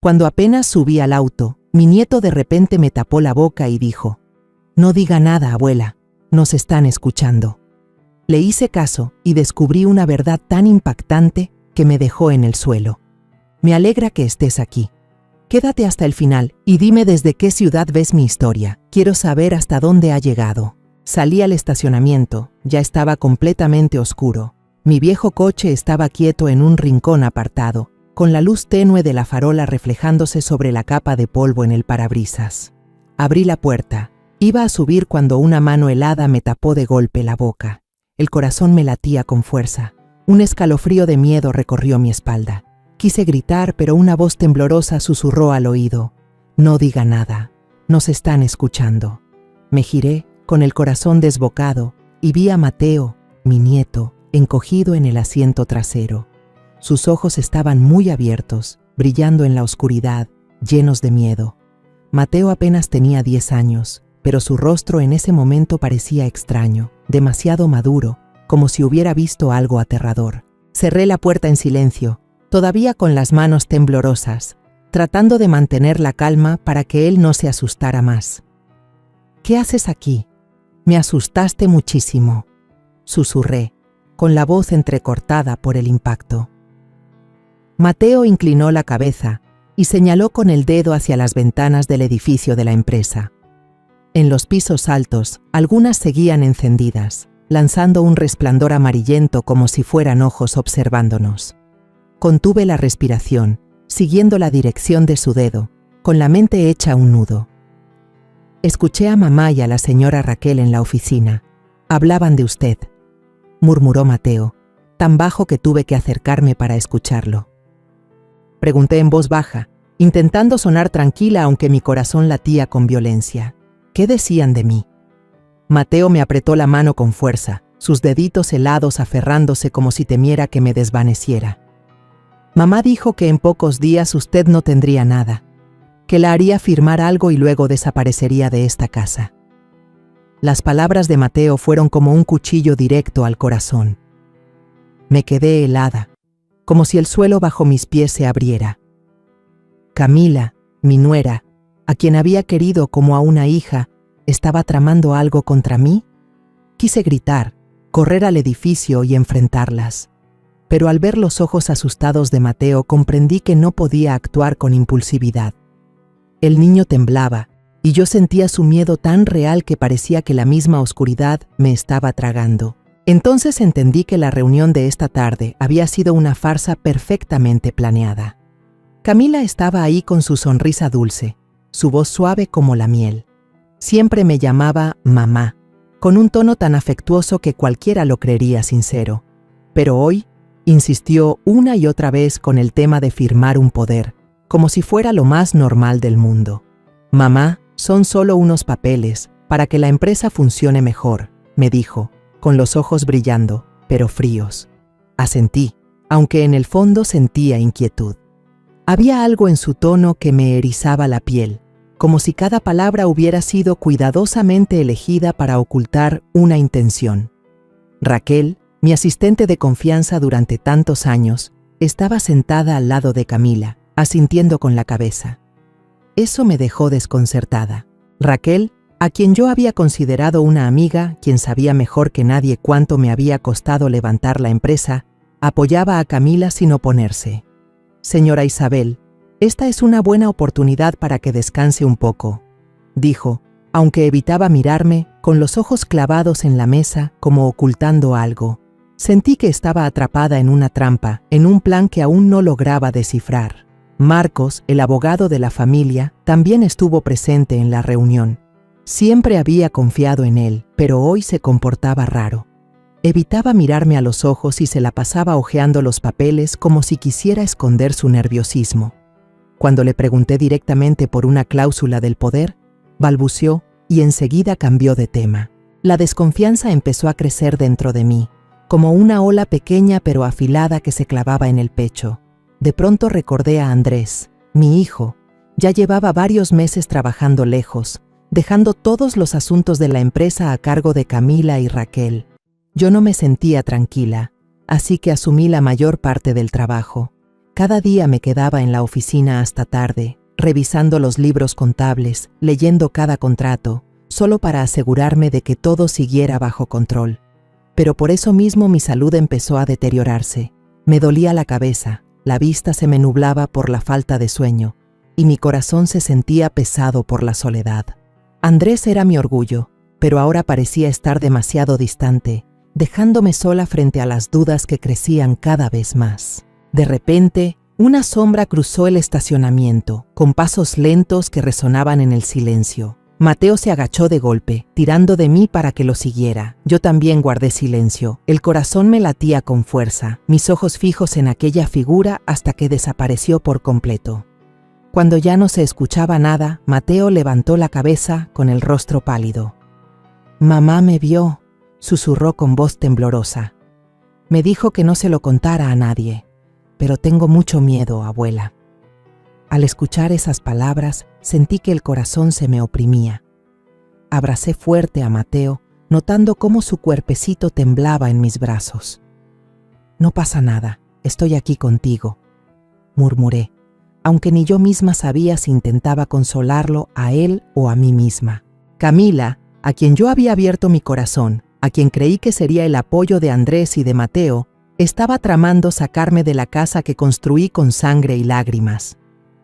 Cuando apenas subí al auto, mi nieto de repente me tapó la boca y dijo: «No diga nada, abuela, nos están escuchando». Le hice caso y descubrí una verdad tan impactante que me dejó en el suelo. «Me alegra que estés aquí. Quédate hasta el final y dime desde qué ciudad ves mi historia. Quiero saber hasta dónde ha llegado». Salí al estacionamiento, ya estaba completamente oscuro. Mi viejo coche estaba quieto en un rincón apartado, con la luz tenue de la farola reflejándose sobre la capa de polvo en el parabrisas. Abrí la puerta. Iba a subir cuando una mano helada me tapó de golpe la boca. El corazón me latía con fuerza. Un escalofrío de miedo recorrió mi espalda. Quise gritar, pero una voz temblorosa susurró al oído: «No diga nada, nos están escuchando». Me giré, con el corazón desbocado, y vi a Mateo, mi nieto, encogido en el asiento trasero. Sus ojos estaban muy abiertos, brillando en la oscuridad, llenos de miedo. Mateo apenas tenía 10 años, pero su rostro en ese momento parecía extraño, demasiado maduro, como si hubiera visto algo aterrador. Cerré la puerta en silencio, todavía con las manos temblorosas, tratando de mantener la calma para que él no se asustara más. «¿Qué haces aquí? Me asustaste muchísimo», susurré, con la voz entrecortada por el impacto. Mateo inclinó la cabeza y señaló con el dedo hacia las ventanas del edificio de la empresa. En los pisos altos, algunas seguían encendidas, lanzando un resplandor amarillento como si fueran ojos observándonos. Contuve la respiración, siguiendo la dirección de su dedo, con la mente hecha un nudo. «Escuché a mamá y a la señora Raquel en la oficina. Hablaban de usted», murmuró Mateo, tan bajo que tuve que acercarme para escucharlo. Pregunté en voz baja, intentando sonar tranquila aunque mi corazón latía con violencia. «¿Qué decían de mí?». Mateo me apretó la mano con fuerza, sus deditos helados aferrándose como si temiera que me desvaneciera. «Mamá dijo que en pocos días usted no tendría nada, que la haría firmar algo y luego desaparecería de esta casa». Las palabras de Mateo fueron como un cuchillo directo al corazón. Me quedé helada, como si el suelo bajo mis pies se abriera. Camila, mi nuera, a quien había querido como a una hija, ¿estaba tramando algo contra mí? Quise gritar, correr al edificio y enfrentarlas. Pero al ver los ojos asustados de Mateo comprendí que no podía actuar con impulsividad. El niño temblaba, y yo sentía su miedo tan real que parecía que la misma oscuridad me estaba tragando. Entonces entendí que la reunión de esta tarde había sido una farsa perfectamente planeada. Camila estaba ahí con su sonrisa dulce, su voz suave como la miel. Siempre me llamaba mamá, con un tono tan afectuoso que cualquiera lo creería sincero. Pero hoy insistió una y otra vez con el tema de firmar un poder, como si fuera lo más normal del mundo. «Mamá, son solo unos papeles para que la empresa funcione mejor», me dijo, con los ojos brillando, pero fríos. Asentí, aunque en el fondo sentía inquietud. Había algo en su tono que me erizaba la piel, como si cada palabra hubiera sido cuidadosamente elegida para ocultar una intención. Raquel, mi asistente de confianza durante tantos años, estaba sentada al lado de Camila, asintiendo con la cabeza. Eso me dejó desconcertada. Raquel, a quien yo había considerado una amiga, quien sabía mejor que nadie cuánto me había costado levantar la empresa, apoyaba a Camila sin oponerse. «Señora Isabel, esta es una buena oportunidad para que descanse un poco», dijo, aunque evitaba mirarme, con los ojos clavados en la mesa como ocultando algo. Sentí que estaba atrapada en una trampa, en un plan que aún no lograba descifrar. Marcos, el abogado de la familia, también estuvo presente en la reunión. Siempre había confiado en él, pero hoy se comportaba raro. Evitaba mirarme a los ojos y se la pasaba hojeando los papeles como si quisiera esconder su nerviosismo. Cuando le pregunté directamente por una cláusula del poder, balbuceó y enseguida cambió de tema. La desconfianza empezó a crecer dentro de mí, como una ola pequeña pero afilada que se clavaba en el pecho. De pronto recordé a Andrés, mi hijo. Ya llevaba varios meses trabajando lejos, dejando todos los asuntos de la empresa a cargo de Camila y Raquel. Yo no me sentía tranquila, así que asumí la mayor parte del trabajo. Cada día me quedaba en la oficina hasta tarde, revisando los libros contables, leyendo cada contrato, solo para asegurarme de que todo siguiera bajo control. Pero por eso mismo mi salud empezó a deteriorarse. Me dolía la cabeza, la vista se me nublaba por la falta de sueño, y mi corazón se sentía pesado por la soledad. Andrés era mi orgullo, pero ahora parecía estar demasiado distante, dejándome sola frente a las dudas que crecían cada vez más. De repente, una sombra cruzó el estacionamiento, con pasos lentos que resonaban en el silencio. Mateo se agachó de golpe, tirando de mí para que lo siguiera. Yo también guardé silencio. El corazón me latía con fuerza, mis ojos fijos en aquella figura hasta que desapareció por completo. Cuando ya no se escuchaba nada, Mateo levantó la cabeza con el rostro pálido. «Mamá me vio», susurró con voz temblorosa. «Me dijo que no se lo contara a nadie, pero tengo mucho miedo, abuela». Al escuchar esas palabras, sentí que el corazón se me oprimía. Abracé fuerte a Mateo, notando cómo su cuerpecito temblaba en mis brazos. «No pasa nada, estoy aquí contigo», murmuré, aunque ni yo misma sabía si intentaba consolarlo a él o a mí misma. Camila, a quien yo había abierto mi corazón, a quien creí que sería el apoyo de Andrés y de Mateo, estaba tramando sacarme de la casa que construí con sangre y lágrimas.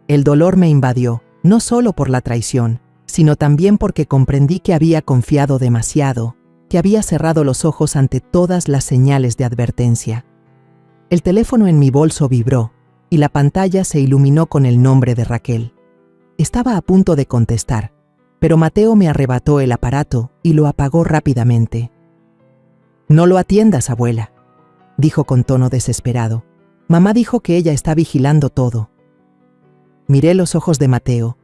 El dolor me invadió, no solo por la traición, sino también porque comprendí que había confiado demasiado, que había cerrado los ojos ante todas las señales de advertencia. El teléfono en mi bolso vibró, y la pantalla se iluminó con el nombre de Raquel. Estaba a punto de contestar, pero Mateo me arrebató el aparato y lo apagó rápidamente. «No lo atiendas, abuela», dijo con tono desesperado. «Mamá dijo que ella está vigilando todo». Miré los ojos de Mateo,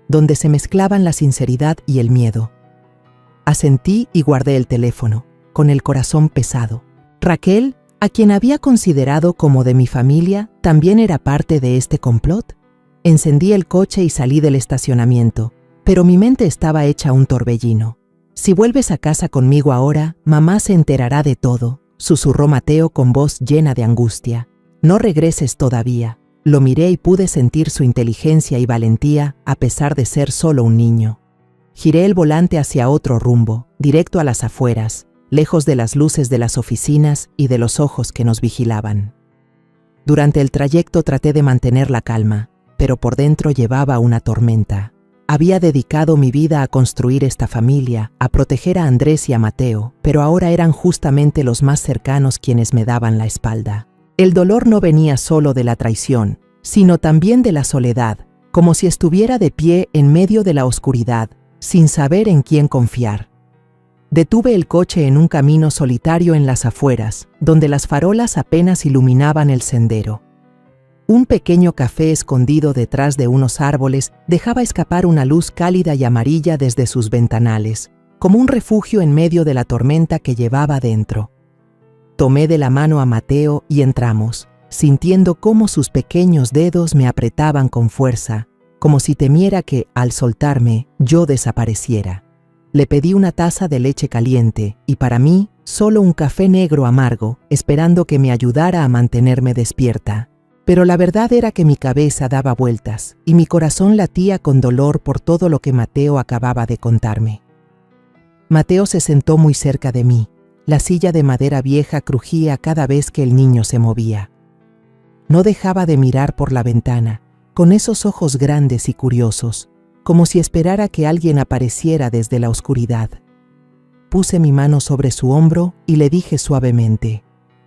donde se mezclaban la sinceridad y el miedo. Asentí y guardé el teléfono, con el corazón pesado. Raquel, a quien había considerado como de mi familia, ¿también era parte de este complot? Encendí el coche y salí del estacionamiento, pero mi mente estaba hecha un torbellino. «Si vuelves a casa conmigo ahora, mamá se enterará de todo», susurró Mateo con voz llena de angustia. «No regreses todavía». Lo miré y pude sentir su inteligencia y valentía a pesar de ser solo un niño. Giré el volante hacia otro rumbo, directo a las afueras, lejos de las luces de las oficinas y de los ojos que nos vigilaban. Durante el trayecto traté de mantener la calma, pero por dentro llevaba una tormenta. Había dedicado mi vida a construir esta familia, a proteger a Andrés y a Mateo, pero ahora eran justamente los más cercanos quienes me daban la espalda. El dolor no venía solo de la traición, sino también de la soledad, como si estuviera de pie en medio de la oscuridad, sin saber en quién confiar. Detuve el coche en un camino solitario en las afueras, donde las farolas apenas iluminaban el sendero. Un pequeño café escondido detrás de unos árboles dejaba escapar una luz cálida y amarilla desde sus ventanales, como un refugio en medio de la tormenta que llevaba dentro. Tomé de la mano a Mateo y entramos, sintiendo cómo sus pequeños dedos me apretaban con fuerza, como si temiera que, al soltarme, yo desapareciera. Le pedí una taza de leche caliente y para mí, solo un café negro amargo, esperando que me ayudara a mantenerme despierta. Pero la verdad era que mi cabeza daba vueltas y mi corazón latía con dolor por todo lo que Mateo acababa de contarme. Mateo se sentó muy cerca de mí. La silla de madera vieja crujía cada vez que el niño se movía. No dejaba de mirar por la ventana, con esos ojos grandes y curiosos, como si esperara que alguien apareciera desde la oscuridad. Puse mi mano sobre su hombro y le dije suavemente: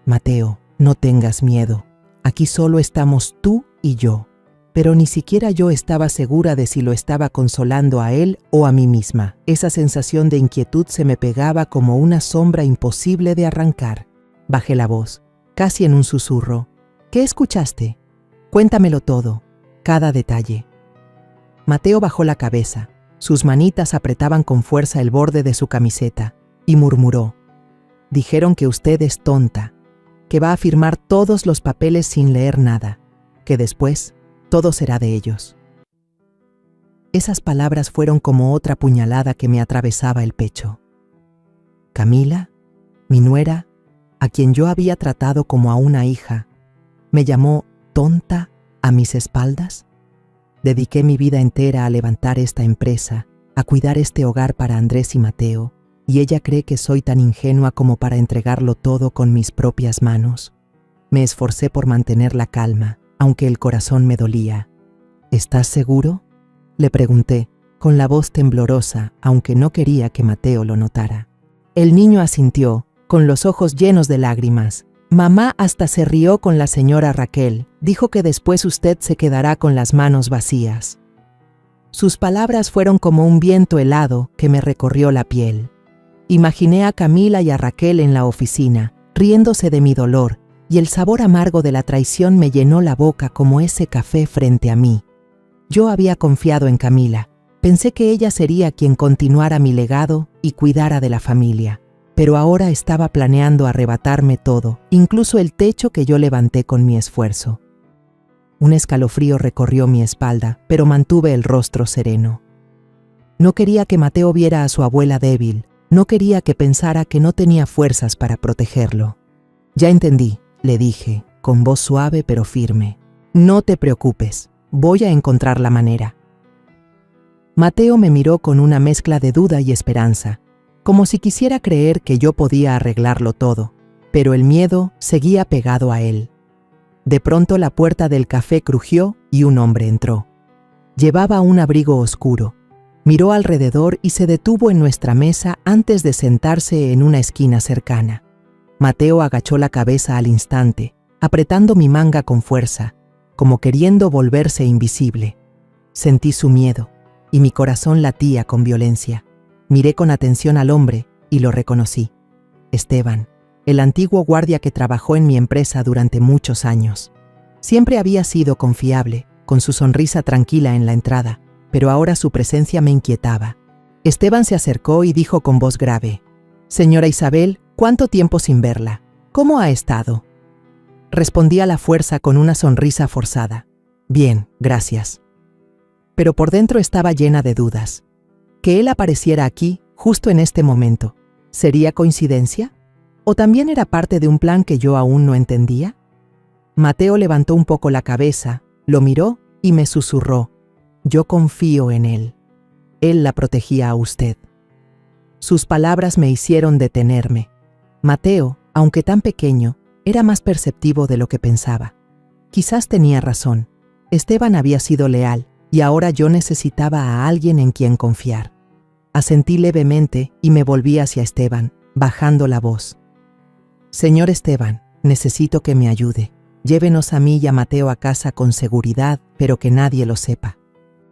«Mateo, no tengas miedo. Aquí solo estamos tú y yo». Pero ni siquiera yo estaba segura de si lo estaba consolando a él o a mí misma. Esa sensación de inquietud se me pegaba como una sombra imposible de arrancar. Bajé la voz, casi en un susurro. «¿Qué escuchaste? Cuéntamelo todo, cada detalle». Mateo bajó la cabeza. Sus manitas apretaban con fuerza el borde de su camiseta y murmuró: «Dijeron que usted es tonta, que va a firmar todos los papeles sin leer nada, que después todo será de ellos». Esas palabras fueron como otra puñalada que me atravesaba el pecho. Camila, mi nuera, a quien yo había tratado como a una hija, me llamó tonta ¿A mis espaldas? Dediqué mi vida entera a levantar esta empresa, a cuidar este hogar para Andrés y Mateo, y ella cree que soy tan ingenua como para entregarlo todo con mis propias manos. Me esforcé por mantener la calma, aunque el corazón me dolía. ¿Estás seguro?, le pregunté, con la voz temblorosa, aunque no quería que Mateo lo notara. El niño asintió, con los ojos llenos de lágrimas. Mamá hasta se rió con la señora Raquel. Dijo que después usted se quedará con las manos vacías. Sus palabras fueron como un viento helado que me recorrió la piel. Imaginé a Camila y a Raquel en la oficina, riéndose de mi dolor, y el sabor amargo de la traición me llenó la boca como ese café frente a mí. Yo había confiado en Camila. Pensé que ella sería quien continuara mi legado y cuidara de la familia. Pero ahora estaba planeando arrebatarme todo, incluso el techo que yo levanté con mi esfuerzo. Un escalofrío recorrió mi espalda, pero mantuve el rostro sereno. No quería que Mateo viera a su abuela débil, no quería que pensara que no tenía fuerzas para protegerlo. Ya entendí, le dije, con voz suave pero firme. No te preocupes, voy a encontrar la manera. Mateo me miró con una mezcla de duda y esperanza, como si quisiera creer que yo podía arreglarlo todo, pero el miedo seguía pegado a él. De pronto la puerta del café crujió y un hombre entró. Llevaba un abrigo oscuro, miró alrededor y se detuvo en nuestra mesa antes de sentarse en una esquina cercana. Mateo agachó la cabeza al instante, apretando mi manga con fuerza, como queriendo volverse invisible. Sentí su miedo, y mi corazón latía con violencia. Miré con atención al hombre y lo reconocí. Esteban, el antiguo guardia que trabajó en mi empresa durante muchos años. Siempre había sido confiable, con su sonrisa tranquila en la entrada, pero ahora su presencia me inquietaba. Esteban se acercó y dijo con voz grave: «Señora Isabel, ¿cuánto tiempo sin verla? ¿Cómo ha estado?». Respondí a la fuerza con una sonrisa forzada: «Bien, gracias». Pero por dentro estaba llena de dudas. Que él apareciera aquí, justo en este momento, ¿sería coincidencia? ¿O también era parte de un plan que yo aún no entendía? Mateo levantó un poco la cabeza, lo miró y me susurró: «Yo confío en él. Él la protegía a usted». Sus palabras me hicieron detenerme. Mateo, aunque tan pequeño, era más perceptivo de lo que pensaba. Quizás tenía razón. Esteban había sido leal, y ahora yo necesitaba a alguien en quien confiar. Asentí levemente y me volví hacia Esteban, bajando la voz. «Señor Esteban, necesito que me ayude. Llévenos a mí y a Mateo a casa con seguridad, pero que nadie lo sepa.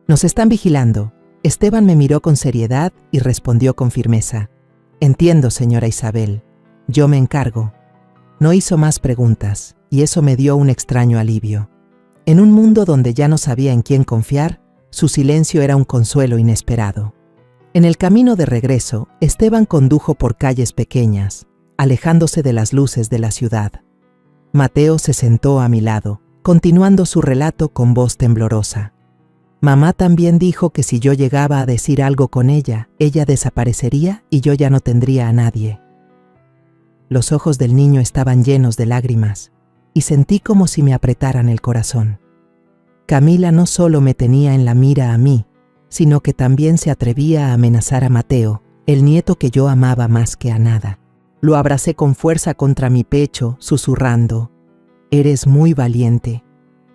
Nos están vigilando». Esteban me miró con seriedad y respondió con firmeza: «Entiendo, señora Isabel. Yo me encargo». No hizo más preguntas, y eso me dio un extraño alivio. En un mundo donde ya no sabía en quién confiar, su silencio era un consuelo inesperado. En el camino de regreso, Esteban condujo por calles pequeñas, alejándose de las luces de la ciudad. Mateo se sentó a mi lado, continuando su relato con voz temblorosa. Mamá también dijo que si yo llegaba a decir algo con ella desaparecería y yo ya no tendría a nadie. Los ojos del niño estaban llenos de lágrimas, y sentí como si me apretaran el corazón. Camila no solo me tenía en la mira a mí, sino que también se atrevía a amenazar a Mateo, el nieto que yo amaba más que a nada. Lo abracé con fuerza contra mi pecho, susurrando: «Eres muy valiente.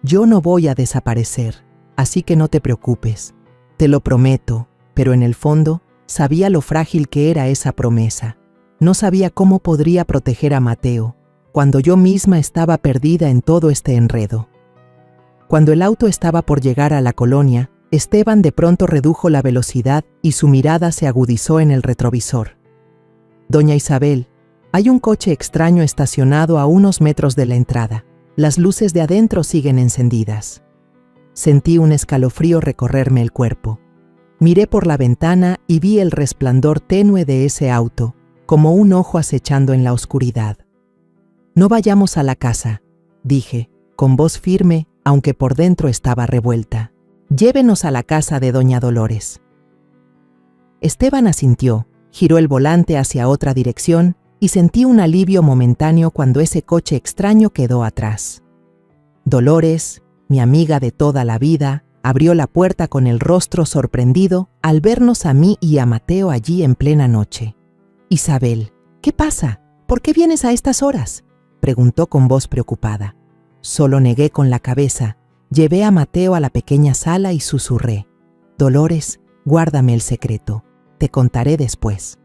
Yo no voy a desaparecer, así que no te preocupes. Te lo prometo», pero en el fondo sabía lo frágil que era esa promesa. No sabía cómo podría proteger a Mateo, cuando yo misma estaba perdida en todo este enredo. Cuando el auto estaba por llegar a la colonia, Esteban de pronto redujo la velocidad y su mirada se agudizó en el retrovisor. «Doña Isabel, hay un coche extraño estacionado a unos metros de la entrada. Las luces de adentro siguen encendidas». Sentí un escalofrío recorrerme el cuerpo. Miré por la ventana y vi el resplandor tenue de ese auto, como un ojo acechando en la oscuridad. «No vayamos a la casa», dije, con voz firme, aunque por dentro estaba revuelta. «Llévenos a la casa de doña Dolores». Esteban asintió, giró el volante hacia otra dirección y sentí un alivio momentáneo cuando ese coche extraño quedó atrás. Dolores, mi amiga de toda la vida, abrió la puerta con el rostro sorprendido al vernos a mí y a Mateo allí en plena noche. «Isabel, ¿qué pasa? ¿Por qué vienes a estas horas?», preguntó con voz preocupada. Solo negué con la cabeza, llevé a Mateo a la pequeña sala y susurré: «Dolores, guárdame el secreto, te contaré después».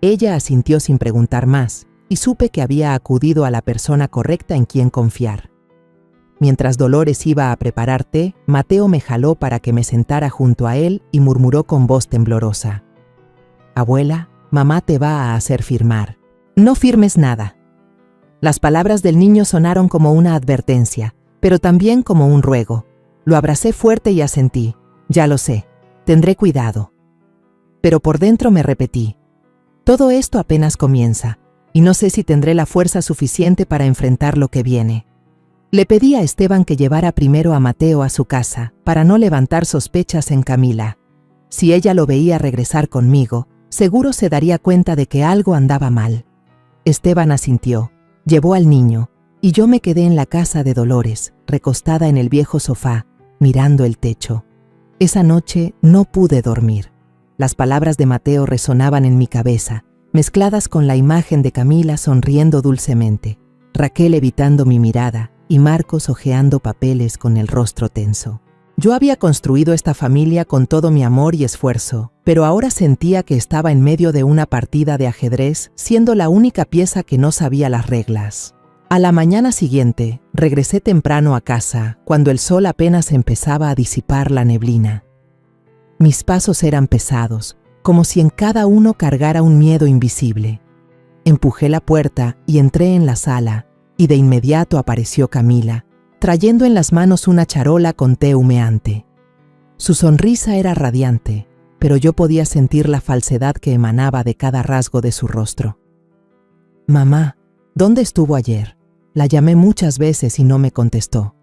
Ella asintió sin preguntar más, y supe que había acudido a la persona correcta en quien confiar. Mientras Dolores iba a preparar té, Mateo me jaló para que me sentara junto a él y murmuró con voz temblorosa: «Abuela, mamá te va a hacer firmar. No firmes nada». Las palabras del niño sonaron como una advertencia, pero también como un ruego. Lo abracé fuerte y asentí: «Ya lo sé, tendré cuidado». Pero por dentro me repetí: «Todo esto apenas comienza, y no sé si tendré la fuerza suficiente para enfrentar lo que viene». Le pedí a Esteban que llevara primero a Mateo a su casa, para no levantar sospechas en Camila. Si ella lo veía regresar conmigo, seguro se daría cuenta de que algo andaba mal. Esteban asintió, llevó al niño, y yo me quedé en la casa de Dolores, recostada en el viejo sofá, mirando el techo. Esa noche no pude dormir. Las palabras de Mateo resonaban en mi cabeza, mezcladas con la imagen de Camila sonriendo dulcemente, Raquel evitando mi mirada, y Marcos hojeando papeles con el rostro tenso. Yo había construido esta familia con todo mi amor y esfuerzo, pero ahora sentía que estaba en medio de una partida de ajedrez, siendo la única pieza que no sabía las reglas. A la mañana siguiente, regresé temprano a casa, cuando el sol apenas empezaba a disipar la neblina. Mis pasos eran pesados, como si en cada uno cargara un miedo invisible. Empujé la puerta y entré en la sala, y de inmediato apareció Camila, trayendo en las manos una charola con té humeante. Su sonrisa era radiante, pero yo podía sentir la falsedad que emanaba de cada rasgo de su rostro. «Mamá, ¿dónde estuvo ayer? La llamé muchas veces y no me contestó»,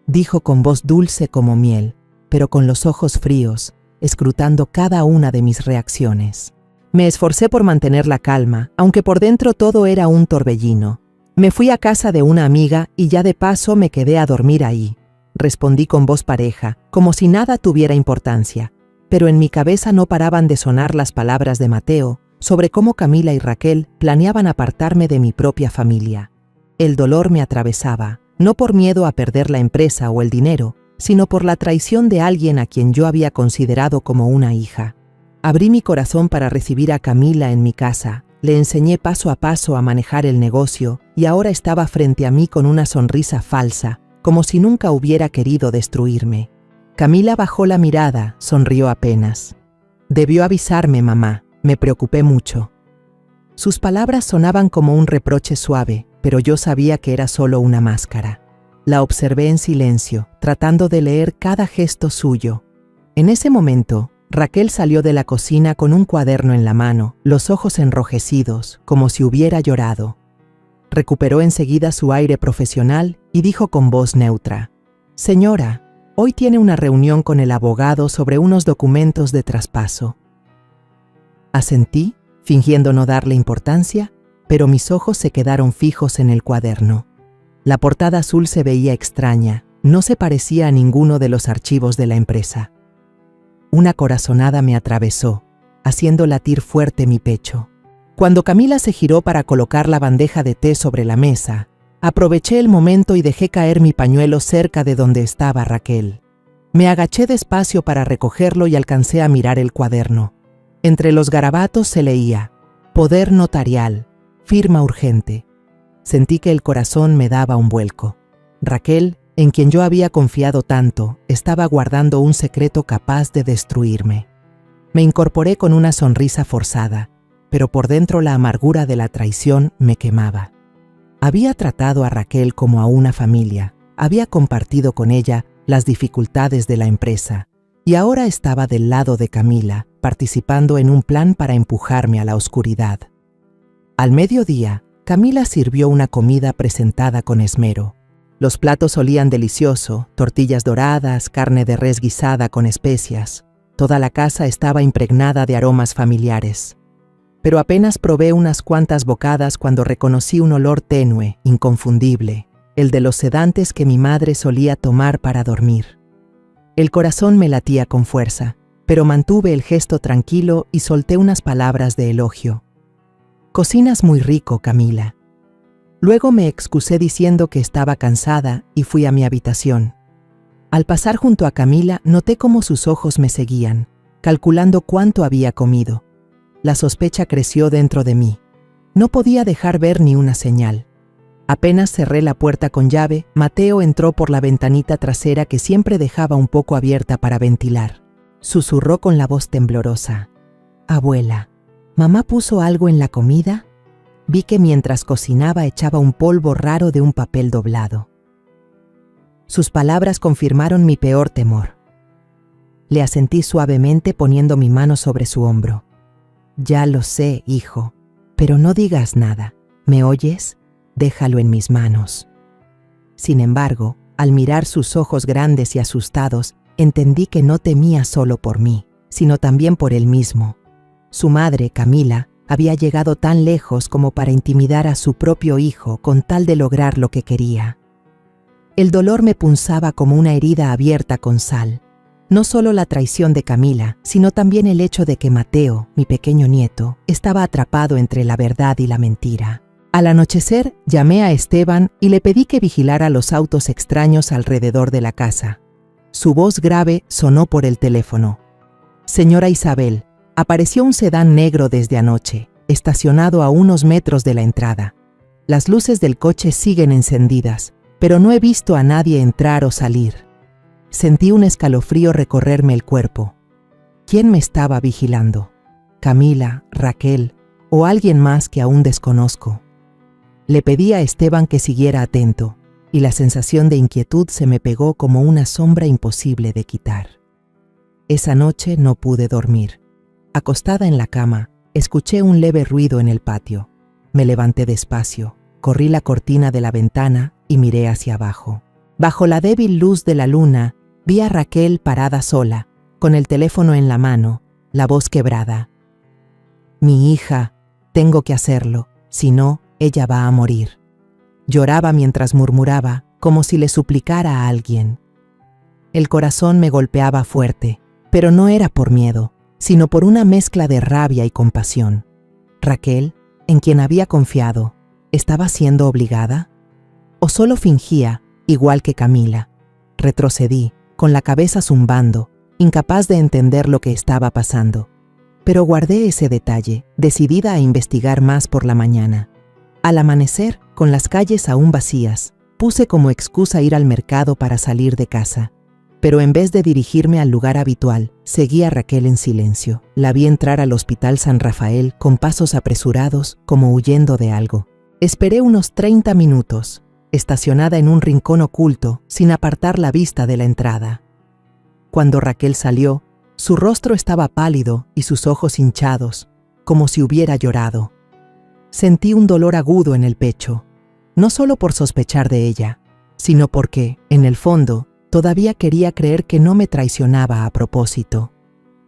dijo con voz dulce como miel, pero con los ojos fríos, escrutando cada una de mis reacciones. Me esforcé por mantener la calma, aunque por dentro todo era un torbellino. «Me fui a casa de una amiga y ya de paso me quedé a dormir ahí», respondí con voz pareja, como si nada tuviera importancia, pero en mi cabeza no paraban de sonar las palabras de Mateo sobre cómo Camila y Raquel planeaban apartarme de mi propia familia. El dolor me atravesaba, no por miedo a perder la empresa o el dinero, sino por la traición de alguien a quien yo había considerado como una hija. Abrí mi corazón para recibir a Camila en mi casa. Le enseñé paso a paso a manejar el negocio y ahora estaba frente a mí con una sonrisa falsa, como si nunca hubiera querido destruirme. Camila bajó la mirada, sonrió apenas. «Debió avisarme, mamá, me preocupé mucho». Sus palabras sonaban como un reproche suave, pero yo sabía que era solo una máscara. La observé en silencio, tratando de leer cada gesto suyo. En ese momento, Raquel salió de la cocina con un cuaderno en la mano, los ojos enrojecidos, como si hubiera llorado. Recuperó enseguida su aire profesional y dijo con voz neutra: «Señora, hoy tiene una reunión con el abogado sobre unos documentos de traspaso». Asentí, fingiendo no darle importancia, pero mis ojos se quedaron fijos en el cuaderno. La portada azul se veía extraña, no se parecía a ninguno de los archivos de la empresa. Una corazonada me atravesó, haciendo latir fuerte mi pecho. Cuando Camila se giró para colocar la bandeja de té sobre la mesa, aproveché el momento y dejé caer mi pañuelo cerca de donde estaba Raquel. Me agaché despacio para recogerlo y alcancé a mirar el cuaderno. Entre los garabatos se leía: «Poder notarial, firma urgente». Sentí que el corazón me daba un vuelco. Raquel, en quien yo había confiado tanto, estaba guardando un secreto capaz de destruirme. Me incorporé con una sonrisa forzada, pero por dentro la amargura de la traición me quemaba. Había tratado a Raquel como a una familia, había compartido con ella las dificultades de la empresa, y ahora estaba del lado de Camila, participando en un plan para empujarme a la oscuridad. Al mediodía, Camila sirvió una comida presentada con esmero. Los platos olían delicioso, tortillas doradas, carne de res guisada con especias. Toda la casa estaba impregnada de aromas familiares. Pero apenas probé unas cuantas bocadas cuando reconocí un olor tenue, inconfundible, el de los sedantes que mi madre solía tomar para dormir. El corazón me latía con fuerza, pero mantuve el gesto tranquilo y solté unas palabras de elogio. «Cocinas muy rico, Camila». Luego me excusé diciendo que estaba cansada y fui a mi habitación. Al pasar junto a Camila, noté cómo sus ojos me seguían, calculando cuánto había comido. La sospecha creció dentro de mí. No podía dejar ver ni una señal. Apenas cerré la puerta con llave, Mateo entró por la ventanita trasera que siempre dejaba un poco abierta para ventilar. Susurró con la voz temblorosa: «Abuela, ¿mamá puso algo en la comida?». Vi que mientras cocinaba echaba un polvo raro de un papel doblado. Sus palabras confirmaron mi peor temor. Le asentí suavemente poniendo mi mano sobre su hombro. «Ya lo sé, hijo, pero no digas nada. ¿Me oyes? Déjalo en mis manos». Sin embargo, al mirar sus ojos grandes y asustados, entendí que no temía solo por mí, sino también por él mismo. Su madre, Camila, había llegado tan lejos como para intimidar a su propio hijo con tal de lograr lo que quería. El dolor me punzaba como una herida abierta con sal. No solo la traición de Camila, sino también el hecho de que Mateo, mi pequeño nieto, estaba atrapado entre la verdad y la mentira. Al anochecer, llamé a Esteban y le pedí que vigilara los autos extraños alrededor de la casa. Su voz grave sonó por el teléfono. «Señora Isabel, apareció un sedán negro desde anoche, estacionado a unos metros de la entrada. Las luces del coche siguen encendidas, pero no he visto a nadie entrar o salir». Sentí un escalofrío recorrerme el cuerpo. ¿Quién me estaba vigilando? ¿Camila, Raquel o alguien más que aún desconozco? Le pedí a Esteban que siguiera atento, y la sensación de inquietud se me pegó como una sombra imposible de quitar. Esa noche no pude dormir. Acostada en la cama, escuché un leve ruido en el patio. Me levanté despacio, corrí la cortina de la ventana y miré hacia abajo. Bajo la débil luz de la luna, vi a Raquel parada sola, con el teléfono en la mano, la voz quebrada. «Mi hija, tengo que hacerlo, si no, ella va a morir». Lloraba mientras murmuraba, como si le suplicara a alguien. El corazón me golpeaba fuerte, pero no era por miedo, sino por una mezcla de rabia y compasión. Raquel, en quien había confiado, ¿estaba siendo obligada? ¿O solo fingía, igual que Camila? Retrocedí, con la cabeza zumbando, incapaz de entender lo que estaba pasando. Pero guardé ese detalle, decidida a investigar más por la mañana. Al amanecer, con las calles aún vacías, puse como excusa ir al mercado para salir de casa. Pero en vez de dirigirme al lugar habitual, seguí a Raquel en silencio. La vi entrar al Hospital San Rafael con pasos apresurados, como huyendo de algo. Esperé unos 30 minutos, estacionada en un rincón oculto, sin apartar la vista de la entrada. Cuando Raquel salió, su rostro estaba pálido y sus ojos hinchados, como si hubiera llorado. Sentí un dolor agudo en el pecho, no solo por sospechar de ella, sino porque, en el fondo, todavía quería creer que no me traicionaba a propósito.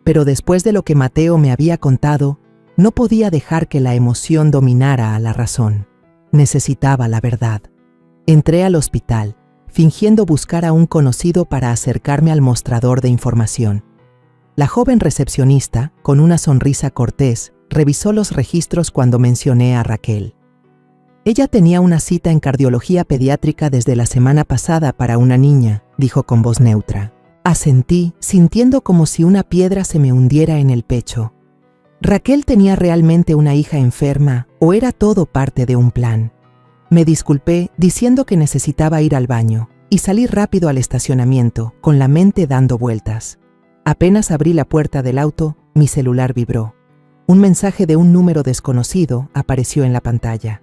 Pero después de lo que Mateo me había contado, no podía dejar que la emoción dominara a la razón. Necesitaba la verdad. Entré al hospital, fingiendo buscar a un conocido para acercarme al mostrador de información. La joven recepcionista, con una sonrisa cortés, revisó los registros cuando mencioné a Raquel. Ella tenía una cita en cardiología pediátrica desde la semana pasada para una niña, dijo con voz neutra. Asentí, sintiendo como si una piedra se me hundiera en el pecho. ¿Raquel tenía realmente una hija enferma o era todo parte de un plan? Me disculpé diciendo que necesitaba ir al baño y salí rápido al estacionamiento, con la mente dando vueltas. Apenas abrí la puerta del auto, mi celular vibró. Un mensaje de un número desconocido apareció en la pantalla.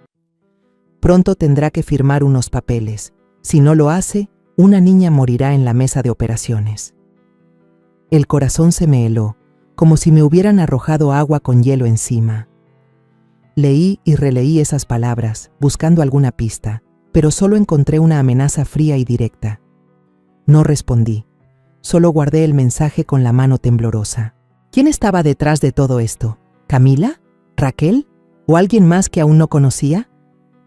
Pronto tendrá que firmar unos papeles. Si no lo hace, una niña morirá en la mesa de operaciones. El corazón se me heló, como si me hubieran arrojado agua con hielo encima. Leí y releí esas palabras, buscando alguna pista, pero solo encontré una amenaza fría y directa. No respondí, solo guardé el mensaje con la mano temblorosa. ¿Quién estaba detrás de todo esto? ¿Camila? ¿Raquel? ¿O alguien más que aún no conocía?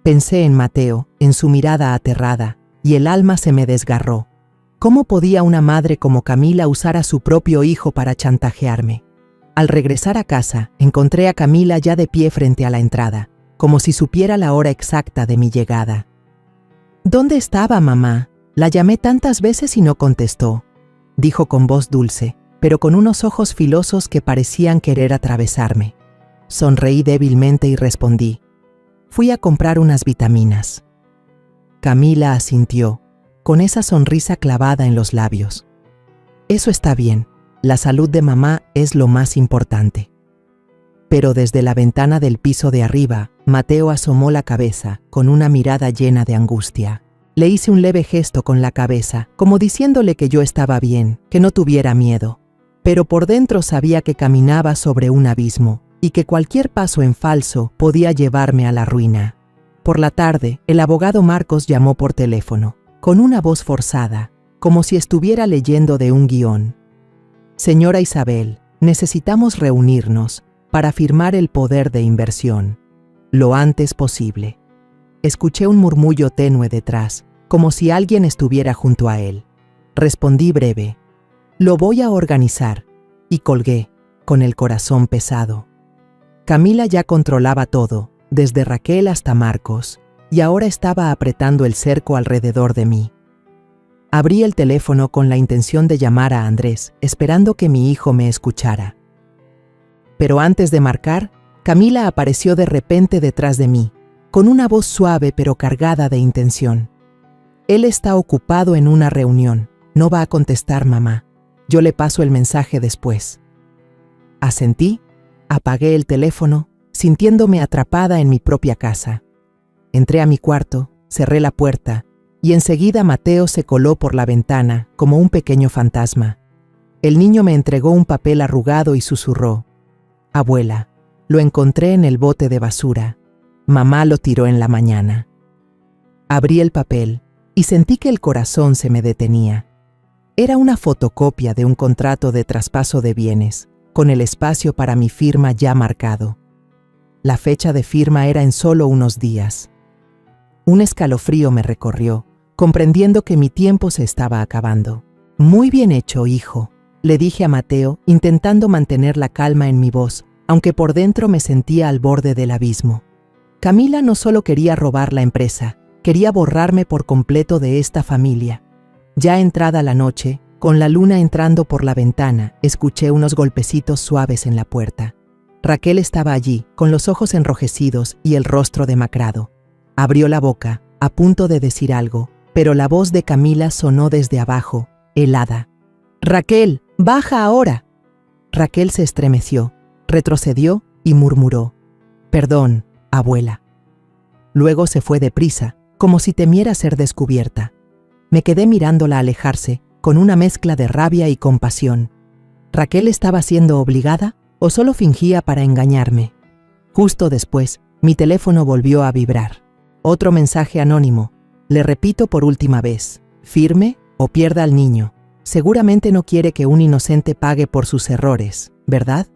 Pensé en Mateo, en su mirada aterrada, y el alma se me desgarró. ¿Cómo podía una madre como Camila usar a su propio hijo para chantajearme? Al regresar a casa, encontré a Camila ya de pie frente a la entrada, como si supiera la hora exacta de mi llegada. ¿Dónde estaba, mamá? La llamé tantas veces y no contestó, dijo con voz dulce, pero con unos ojos filosos que parecían querer atravesarme. Sonreí débilmente y respondí: fui a comprar unas vitaminas. Camila asintió, con esa sonrisa clavada en los labios. Eso está bien, la salud de mamá es lo más importante. Pero desde la ventana del piso de arriba, Mateo asomó la cabeza con una mirada llena de angustia. Le hice un leve gesto con la cabeza, como diciéndole que yo estaba bien, que no tuviera miedo. Pero por dentro sabía que caminaba sobre un abismo y que cualquier paso en falso podía llevarme a la ruina. Por la tarde, el abogado Marcos llamó por teléfono, con una voz forzada, como si estuviera leyendo de un guión. Señora Isabel, necesitamos reunirnos para firmar el poder de inversión, lo antes posible. Escuché un murmullo tenue detrás, como si alguien estuviera junto a él. Respondí breve: lo voy a organizar, y colgué, con el corazón pesado. Camila ya controlaba todo, desde Raquel hasta Marcos, y ahora estaba apretando el cerco alrededor de mí. Abrí el teléfono con la intención de llamar a Andrés, esperando que mi hijo me escuchara. Pero antes de marcar, Camila apareció de repente detrás de mí, con una voz suave pero cargada de intención. Él está ocupado en una reunión, no va a contestar, mamá. Yo le paso el mensaje después. Asentí, apagué el teléfono, sintiéndome atrapada en mi propia casa. Entré a mi cuarto, cerré la puerta, y enseguida Mateo se coló por la ventana como un pequeño fantasma. El niño me entregó un papel arrugado y susurró: abuela, lo encontré en el bote de basura. Mamá lo tiró en la mañana. Abrí el papel y sentí que el corazón se me detenía. Era una fotocopia de un contrato de traspaso de bienes, con el espacio para mi firma ya marcado. La fecha de firma era en solo unos días. Un escalofrío me recorrió, comprendiendo que mi tiempo se estaba acabando. Muy bien hecho, hijo, le dije a Mateo, intentando mantener la calma en mi voz, aunque por dentro me sentía al borde del abismo. Camila no solo quería robar la empresa, quería borrarme por completo de esta familia. Ya entrada la noche, con la luna entrando por la ventana, escuché unos golpecitos suaves en la puerta. Raquel estaba allí, con los ojos enrojecidos y el rostro demacrado. Abrió la boca, a punto de decir algo, pero la voz de Camila sonó desde abajo, helada. «Raquel, baja ahora». Raquel se estremeció, retrocedió y murmuró: «Perdón, abuela». Luego se fue deprisa, como si temiera ser descubierta. Me quedé mirándola alejarse, con una mezcla de rabia y compasión. ¿Raquel estaba siendo obligada o solo fingía para engañarme? Justo después, mi teléfono volvió a vibrar. Otro mensaje anónimo. Le repito por última vez: firme o pierda al niño. Seguramente no quiere que un inocente pague por sus errores, ¿verdad?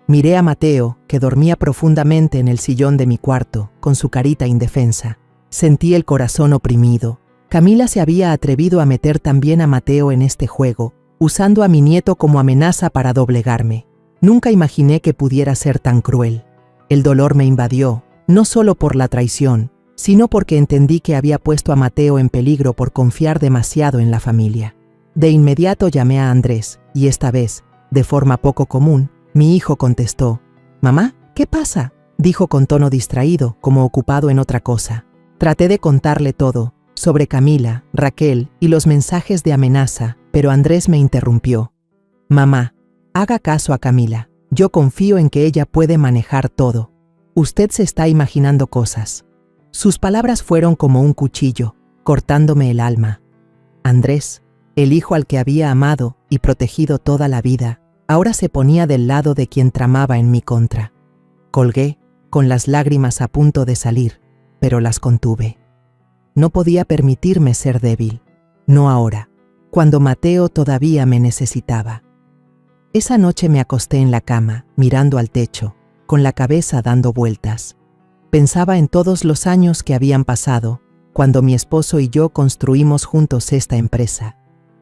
Miré a Mateo, que dormía profundamente en el sillón de mi cuarto, con su carita indefensa. Sentí el corazón oprimido. Camila se había atrevido a meter también a Mateo en este juego, usando a mi nieto como amenaza para doblegarme. Nunca imaginé que pudiera ser tan cruel. El dolor me invadió, no solo por la traición, sino porque entendí que había puesto a Mateo en peligro por confiar demasiado en la familia. De inmediato llamé a Andrés, y esta vez, de forma poco común, mi hijo contestó. «Mamá, ¿qué pasa?», dijo con tono distraído, como ocupado en otra cosa. Traté de contarle todo, sobre Camila, Raquel y los mensajes de amenaza, pero Andrés me interrumpió. «Mamá, haga caso a Camila. Yo confío en que ella puede manejar todo. Usted se está imaginando cosas». Sus palabras fueron como un cuchillo, cortándome el alma. Andrés, el hijo al que había amado y protegido toda la vida, ahora se ponía del lado de quien tramaba en mi contra. Colgué, con las lágrimas a punto de salir, pero las contuve. No podía permitirme ser débil, no ahora, cuando Mateo todavía me necesitaba. Esa noche me acosté en la cama, mirando al techo, con la cabeza dando vueltas. Pensaba en todos los años que habían pasado, cuando mi esposo y yo construimos juntos esta empresa,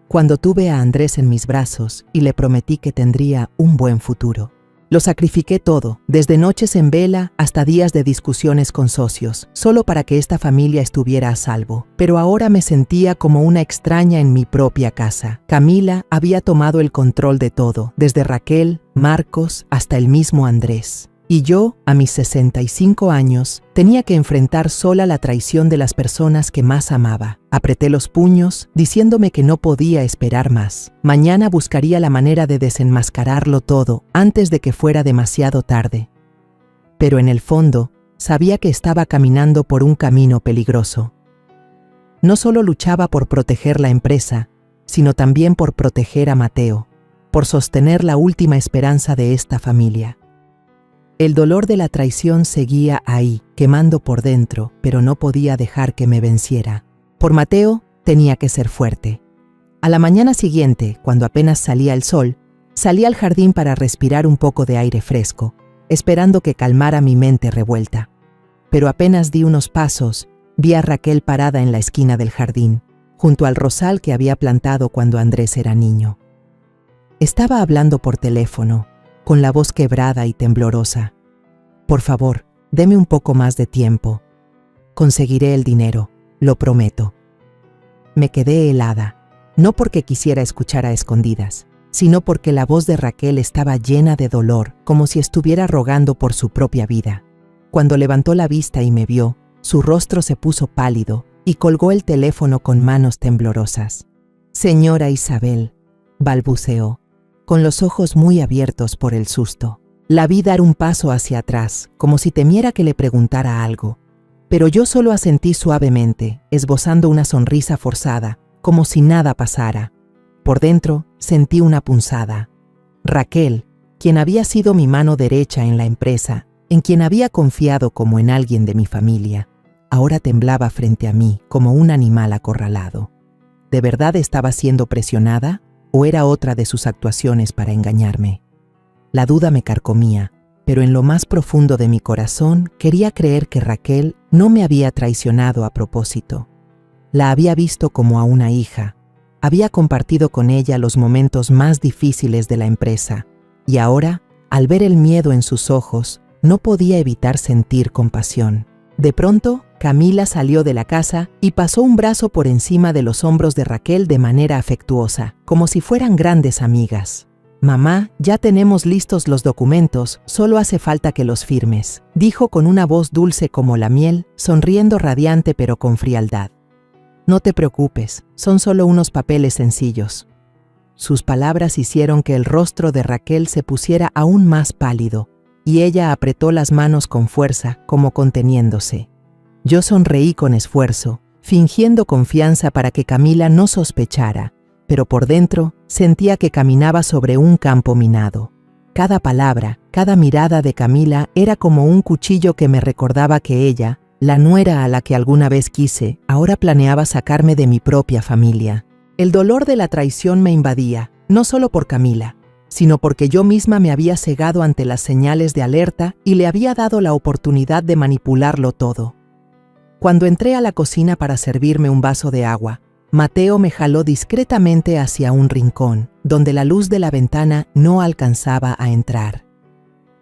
cuando tuve a Andrés en mis brazos y le prometí que tendría un buen futuro. Lo sacrifiqué todo, desde noches en vela hasta días de discusiones con socios, solo para que esta familia estuviera a salvo. Pero ahora me sentía como una extraña en mi propia casa. Camila había tomado el control de todo, desde Raquel, Marcos, hasta el mismo Andrés. Y yo, a mis 65 años, tenía que enfrentar sola la traición de las personas que más amaba. Apreté los puños, diciéndome que no podía esperar más. Mañana buscaría la manera de desenmascararlo todo, antes de que fuera demasiado tarde. Pero en el fondo, sabía que estaba caminando por un camino peligroso. No solo luchaba por proteger la empresa, sino también por proteger a Mateo, por sostener la última esperanza de esta familia. El dolor de la traición seguía ahí, quemando por dentro, pero no podía dejar que me venciera. Por Mateo, tenía que ser fuerte. A la mañana siguiente, cuando apenas salía el sol, salí al jardín para respirar un poco de aire fresco, esperando que calmara mi mente revuelta. Pero apenas di unos pasos, vi a Raquel parada en la esquina del jardín, junto al rosal que había plantado cuando Andrés era niño. Estaba hablando por teléfono, con la voz quebrada y temblorosa. Por favor, deme un poco más de tiempo. Conseguiré el dinero, lo prometo. Me quedé helada, no porque quisiera escuchar a escondidas, sino porque la voz de Raquel estaba llena de dolor, como si estuviera rogando por su propia vida. Cuando levantó la vista y me vio, su rostro se puso pálido y colgó el teléfono con manos temblorosas. Señora Isabel, balbuceó, con los ojos muy abiertos por el susto. La vi dar un paso hacia atrás, como si temiera que le preguntara algo. Pero yo solo asentí suavemente, esbozando una sonrisa forzada, como si nada pasara. Por dentro, sentí una punzada. Raquel, quien había sido mi mano derecha en la empresa, en quien había confiado como en alguien de mi familia, ahora temblaba frente a mí como un animal acorralado. ¿De verdad estaba siendo presionada? ¿O era otra de sus actuaciones para engañarme? La duda me carcomía, pero en lo más profundo de mi corazón quería creer que Raquel no me había traicionado a propósito. La había visto como a una hija, había compartido con ella los momentos más difíciles de la empresa, y ahora, al ver el miedo en sus ojos, no podía evitar sentir compasión. De pronto, Camila salió de la casa y pasó un brazo por encima de los hombros de Raquel de manera afectuosa, como si fueran grandes amigas. «Mamá, ya tenemos listos los documentos, solo hace falta que los firmes», dijo con una voz dulce como la miel, sonriendo radiante pero con frialdad. «No te preocupes, son solo unos papeles sencillos». Sus palabras hicieron que el rostro de Raquel se pusiera aún más pálido, y ella apretó las manos con fuerza, como conteniéndose. Yo sonreí con esfuerzo, fingiendo confianza para que Camila no sospechara, pero por dentro sentía que caminaba sobre un campo minado. Cada palabra, cada mirada de Camila era como un cuchillo que me recordaba que ella, la nuera a la que alguna vez quise, ahora planeaba sacarme de mi propia familia. El dolor de la traición me invadía, no solo por Camila, sino porque yo misma me había cegado ante las señales de alerta y le había dado la oportunidad de manipularlo todo. Cuando entré a la cocina para servirme un vaso de agua, Mateo me jaló discretamente hacia un rincón, donde la luz de la ventana no alcanzaba a entrar.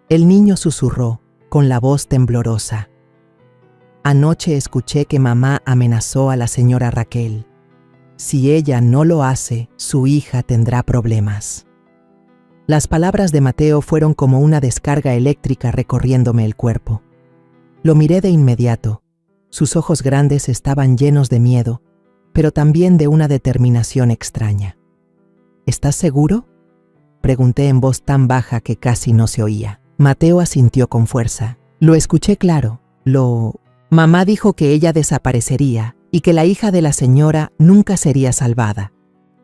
El niño susurró, con la voz temblorosa. Anoche escuché que mamá amenazó a la señora Raquel. Si ella no lo hace, su hija tendrá problemas. Las palabras de Mateo fueron como una descarga eléctrica recorriéndome el cuerpo. Lo miré de inmediato. Sus ojos grandes estaban llenos de miedo, pero también de una determinación extraña. ¿Estás seguro?, pregunté en voz tan baja que casi no se oía. Mateo asintió con fuerza. Lo escuché claro. Mamá dijo que ella desaparecería y que la hija de la señora nunca sería salvada.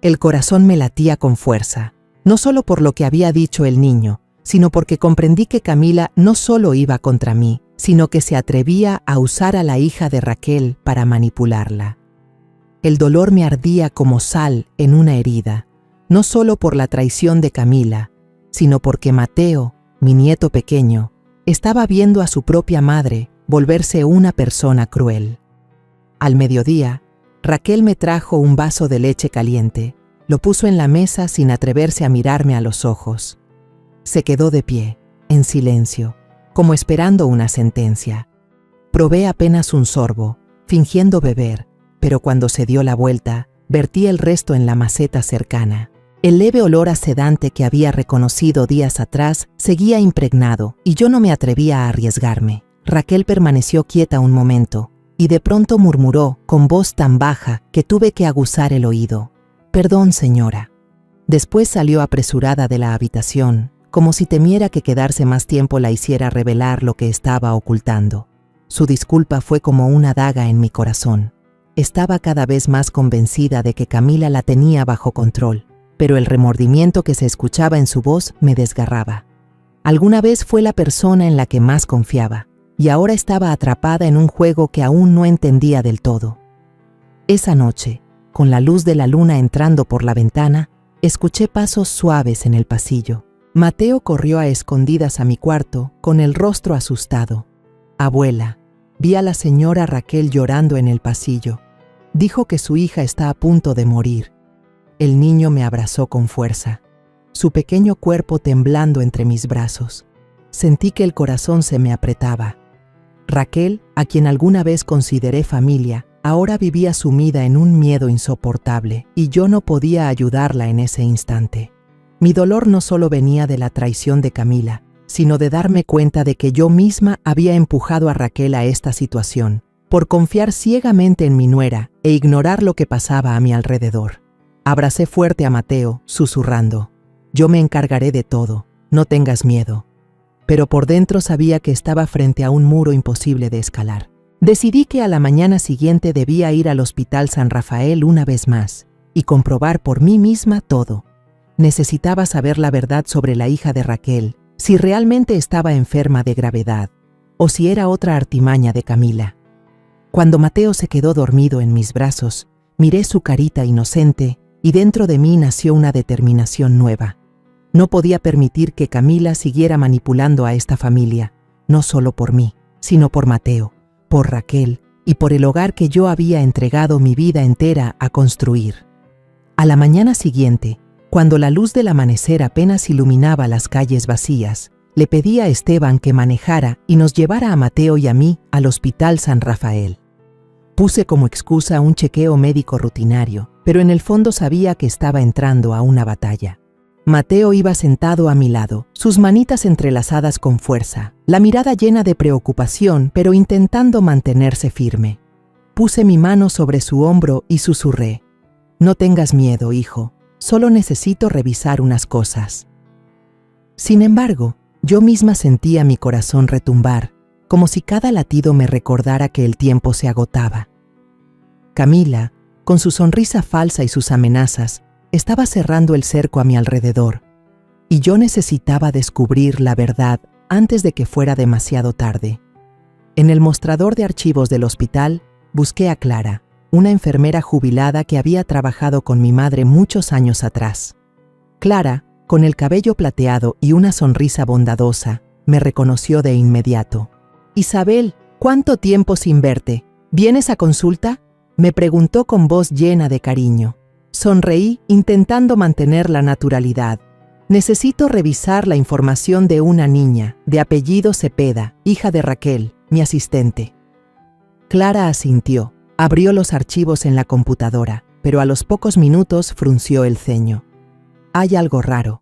El corazón me latía con fuerza, no solo por lo que había dicho el niño, sino porque comprendí que Camila no solo iba contra mí, sino que se atrevía a usar a la hija de Raquel para manipularla. El dolor me ardía como sal en una herida, no solo por la traición de Camila, sino porque Mateo, mi nieto pequeño, estaba viendo a su propia madre volverse una persona cruel. Al mediodía, Raquel me trajo un vaso de leche caliente, lo puso en la mesa sin atreverse a mirarme a los ojos. Se quedó de pie, en silencio, como esperando una sentencia. Probé apenas un sorbo, fingiendo beber, pero cuando se dio la vuelta, vertí el resto en la maceta cercana. El leve olor a sedante que había reconocido días atrás seguía impregnado y yo no me atrevía a arriesgarme. Raquel permaneció quieta un momento y de pronto murmuró con voz tan baja que tuve que aguzar el oído: «Perdón, señora». Después salió apresurada de la habitación, como si temiera que quedarse más tiempo la hiciera revelar lo que estaba ocultando. Su disculpa fue como una daga en mi corazón. Estaba cada vez más convencida de que Camila la tenía bajo control, pero el remordimiento que se escuchaba en su voz me desgarraba. Alguna vez fue la persona en la que más confiaba, y ahora estaba atrapada en un juego que aún no entendía del todo. Esa noche, con la luz de la luna entrando por la ventana, escuché pasos suaves en el pasillo. Mateo corrió a escondidas a mi cuarto, con el rostro asustado. «Abuela, vi a la señora Raquel llorando en el pasillo. Dijo que su hija está a punto de morir». El niño me abrazó con fuerza, su pequeño cuerpo temblando entre mis brazos. Sentí que el corazón se me apretaba. Raquel, a quien alguna vez consideré familia, ahora vivía sumida en un miedo insoportable, y yo no podía ayudarla en ese instante. Mi dolor no solo venía de la traición de Camila, sino de darme cuenta de que yo misma había empujado a Raquel a esta situación, por confiar ciegamente en mi nuera e ignorar lo que pasaba a mi alrededor. Abracé fuerte a Mateo, susurrando: «Yo me encargaré de todo, no tengas miedo». Pero por dentro sabía que estaba frente a un muro imposible de escalar. Decidí que a la mañana siguiente debía ir al Hospital San Rafael una vez más y comprobar por mí misma todo. Necesitaba saber la verdad sobre la hija de Raquel, si realmente estaba enferma de gravedad, o si era otra artimaña de Camila. Cuando Mateo se quedó dormido en mis brazos, miré su carita inocente y dentro de mí nació una determinación nueva. No podía permitir que Camila siguiera manipulando a esta familia, no solo por mí, sino por Mateo, por Raquel y por el hogar que yo había entregado mi vida entera a construir. A la mañana siguiente, cuando la luz del amanecer apenas iluminaba las calles vacías, le pedí a Esteban que manejara y nos llevara a Mateo y a mí al Hospital San Rafael. Puse como excusa un chequeo médico rutinario, pero en el fondo sabía que estaba entrando a una batalla. Mateo iba sentado a mi lado, sus manitas entrelazadas con fuerza, la mirada llena de preocupación, pero intentando mantenerse firme. Puse mi mano sobre su hombro y susurré: «No tengas miedo, hijo, solo necesito revisar unas cosas». Sin embargo, yo misma sentía mi corazón retumbar, como si cada latido me recordara que el tiempo se agotaba. Camila, con su sonrisa falsa y sus amenazas, estaba cerrando el cerco a mi alrededor, y yo necesitaba descubrir la verdad antes de que fuera demasiado tarde. En el mostrador de archivos del hospital, busqué a Clara, una enfermera jubilada que había trabajado con mi madre muchos años atrás. Clara, con el cabello plateado y una sonrisa bondadosa, me reconoció de inmediato. «Isabel, ¿cuánto tiempo sin verte? ¿Vienes a consulta?», me preguntó con voz llena de cariño. Sonreí, intentando mantener la naturalidad. «Necesito revisar la información de una niña, de apellido Cepeda, hija de Raquel, mi asistente». Clara asintió, abrió los archivos en la computadora, pero a los pocos minutos frunció el ceño. «Hay algo raro.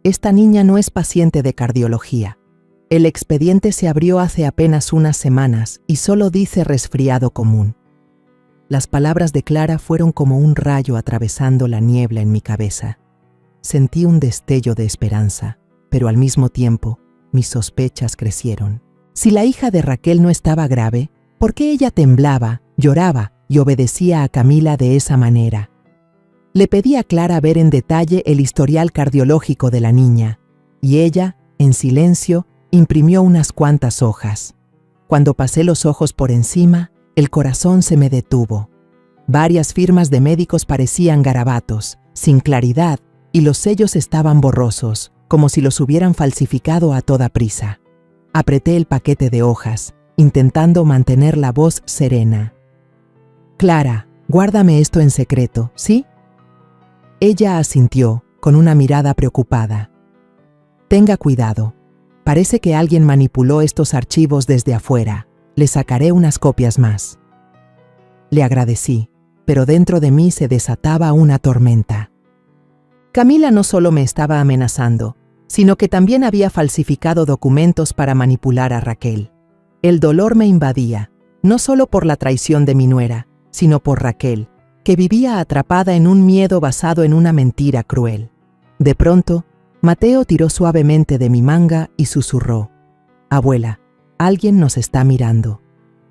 Esta niña no es paciente de cardiología. El expediente se abrió hace apenas unas semanas y solo dice resfriado común». Las palabras de Clara fueron como un rayo atravesando la niebla en mi cabeza. Sentí un destello de esperanza, pero al mismo tiempo, mis sospechas crecieron. Si la hija de Raquel no estaba grave, ¿por qué ella temblaba, lloraba y obedecía a Camila de esa manera? Le pedí a Clara ver en detalle el historial cardiológico de la niña, y ella, en silencio, imprimió unas cuantas hojas. Cuando pasé los ojos por encima, el corazón se me detuvo. Varias firmas de médicos parecían garabatos, sin claridad, y los sellos estaban borrosos, como si los hubieran falsificado a toda prisa. Apreté el paquete de hojas, intentando mantener la voz serena. Clara, guárdame esto en secreto, ¿sí? Ella asintió, con una mirada preocupada. Tenga cuidado. Parece que alguien manipuló estos archivos desde afuera. Le sacaré unas copias más. Le agradecí, pero dentro de mí se desataba una tormenta. Camila no solo me estaba amenazando, sino que también había falsificado documentos para manipular a Raquel. El dolor me invadía, no solo por la traición de mi nuera, sino por Raquel, que vivía atrapada en un miedo basado en una mentira cruel. De pronto, Mateo tiró suavemente de mi manga y susurró: «Abuela, alguien nos está mirando».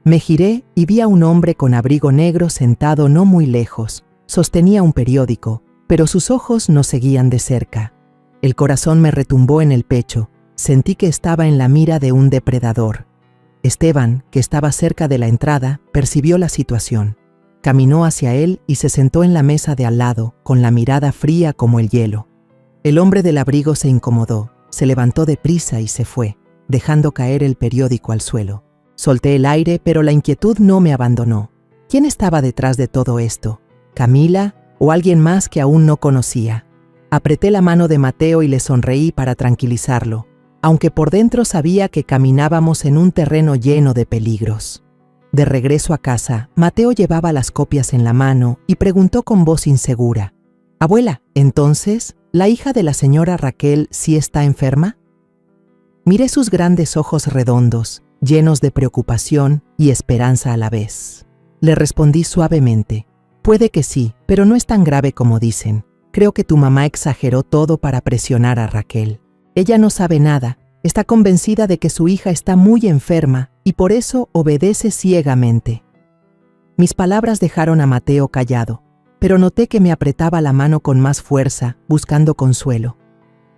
Me giré y vi a un hombre con abrigo negro sentado no muy lejos. Sostenía un periódico, pero sus ojos nos seguían de cerca. El corazón me retumbó en el pecho. Sentí que estaba en la mira de un depredador. Esteban, que estaba cerca de la entrada, percibió la situación. Caminó hacia él y se sentó en la mesa de al lado, con la mirada fría como el hielo. El hombre del abrigo se incomodó, se levantó deprisa y se fue, dejando caer el periódico al suelo. Solté el aire, pero la inquietud no me abandonó. ¿Quién estaba detrás de todo esto? ¿Camila o alguien más que aún no conocía? Apreté la mano de Mateo y le sonreí para tranquilizarlo, aunque por dentro sabía que caminábamos en un terreno lleno de peligros. De regreso a casa, Mateo llevaba las copias en la mano y preguntó con voz insegura: «Abuela, ¿entonces la hija de la señora Raquel sí está enferma?» Miré sus grandes ojos redondos, llenos de preocupación y esperanza a la vez. Le respondí suavemente: «Puede que sí, pero no es tan grave como dicen. Creo que tu mamá exageró todo para presionar a Raquel. Ella no sabe nada, está convencida de que su hija está muy enferma y por eso obedece ciegamente». Mis palabras dejaron a Mateo callado, pero noté que me apretaba la mano con más fuerza, buscando consuelo.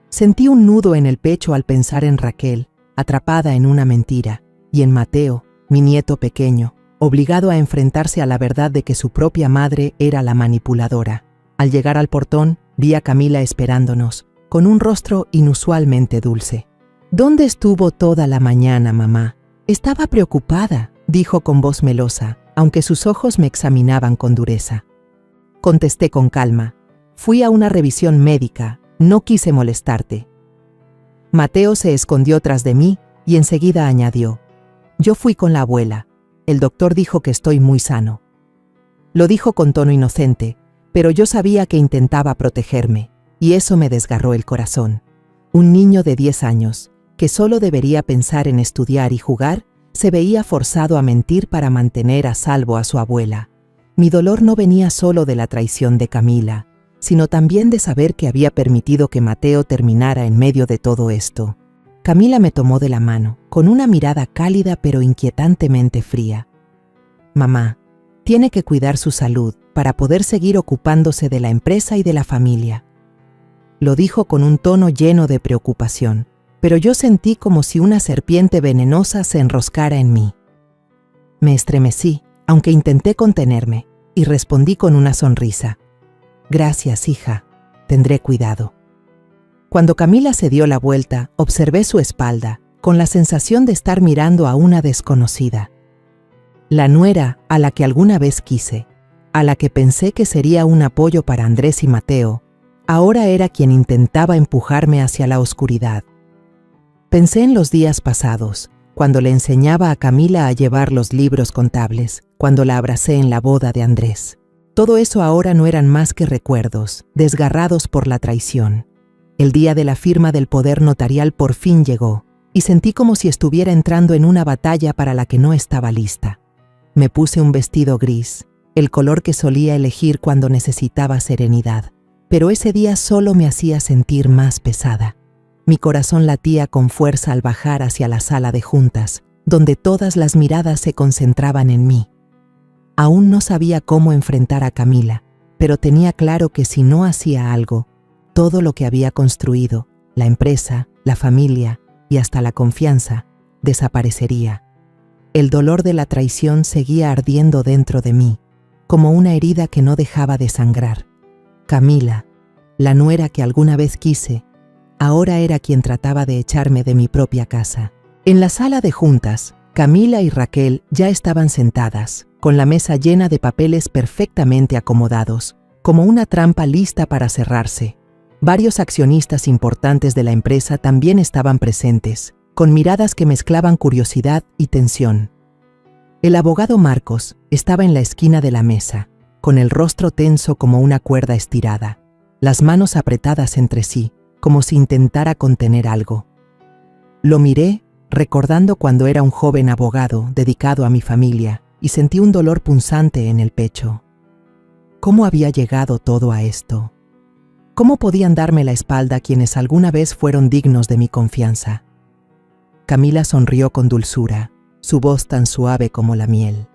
Sentí un nudo en el pecho al pensar en Raquel, atrapada en una mentira, y en Mateo, mi nieto pequeño, obligado a enfrentarse a la verdad de que su propia madre era la manipuladora. Al llegar al portón, vi a Camila esperándonos, con un rostro inusualmente dulce. «¿Dónde estuvo toda la mañana, mamá?» «Estaba preocupada», dijo con voz melosa, aunque sus ojos me examinaban con dureza. Contesté con calma: «Fui a una revisión médica, no quise molestarte». Mateo se escondió tras de mí y enseguida añadió: «Yo fui con la abuela. El doctor dijo que estoy muy sano». Lo dijo con tono inocente, pero yo sabía que intentaba protegerme, y eso me desgarró el corazón. Un niño de 10 años, que solo debería pensar en estudiar y jugar, se veía forzado a mentir para mantener a salvo a su abuela. Mi dolor no venía solo de la traición de Camila, sino también de saber que había permitido que Mateo terminara en medio de todo esto. Camila me tomó de la mano, con una mirada cálida pero inquietantemente fría. «Mamá, tiene que cuidar su salud para poder seguir ocupándose de la empresa y de la familia». Lo dijo con un tono lleno de preocupación, pero yo sentí como si una serpiente venenosa se enroscara en mí. Me estremecí, aunque intenté contenerme, y respondí con una sonrisa: «Gracias, hija, tendré cuidado». Cuando Camila se dio la vuelta, observé su espalda, con la sensación de estar mirando a una desconocida. La nuera a la que alguna vez quise, a la que pensé que sería un apoyo para Andrés y Mateo, ahora era quien intentaba empujarme hacia la oscuridad. Pensé en los días pasados, cuando le enseñaba a Camila a llevar los libros contables, cuando la abracé en la boda de Andrés. Todo eso ahora no eran más que recuerdos, desgarrados por la traición. El día de la firma del poder notarial por fin llegó, y sentí como si estuviera entrando en una batalla para la que no estaba lista. Me puse un vestido gris, el color que solía elegir cuando necesitaba serenidad, pero ese día solo me hacía sentir más pesada. Mi corazón latía con fuerza al bajar hacia la sala de juntas, donde todas las miradas se concentraban en mí. Aún no sabía cómo enfrentar a Camila, pero tenía claro que si no hacía algo, todo lo que había construido, la empresa, la familia y hasta la confianza, desaparecería. El dolor de la traición seguía ardiendo dentro de mí, como una herida que no dejaba de sangrar. Camila, la nuera que alguna vez quise, ahora era quien trataba de echarme de mi propia casa. En la sala de juntas, Camila y Raquel ya estaban sentadas, con la mesa llena de papeles perfectamente acomodados, como una trampa lista para cerrarse. Varios accionistas importantes de la empresa también estaban presentes, con miradas que mezclaban curiosidad y tensión. El abogado Marcos estaba en la esquina de la mesa, con el rostro tenso como una cuerda estirada, las manos apretadas entre sí, como si intentara contener algo. Lo miré, recordando cuando era un joven abogado dedicado a mi familia, y sentí un dolor punzante en el pecho. ¿Cómo había llegado todo a esto? ¿Cómo podían darme la espalda quienes alguna vez fueron dignos de mi confianza? Camila sonrió con dulzura, su voz tan suave como la miel.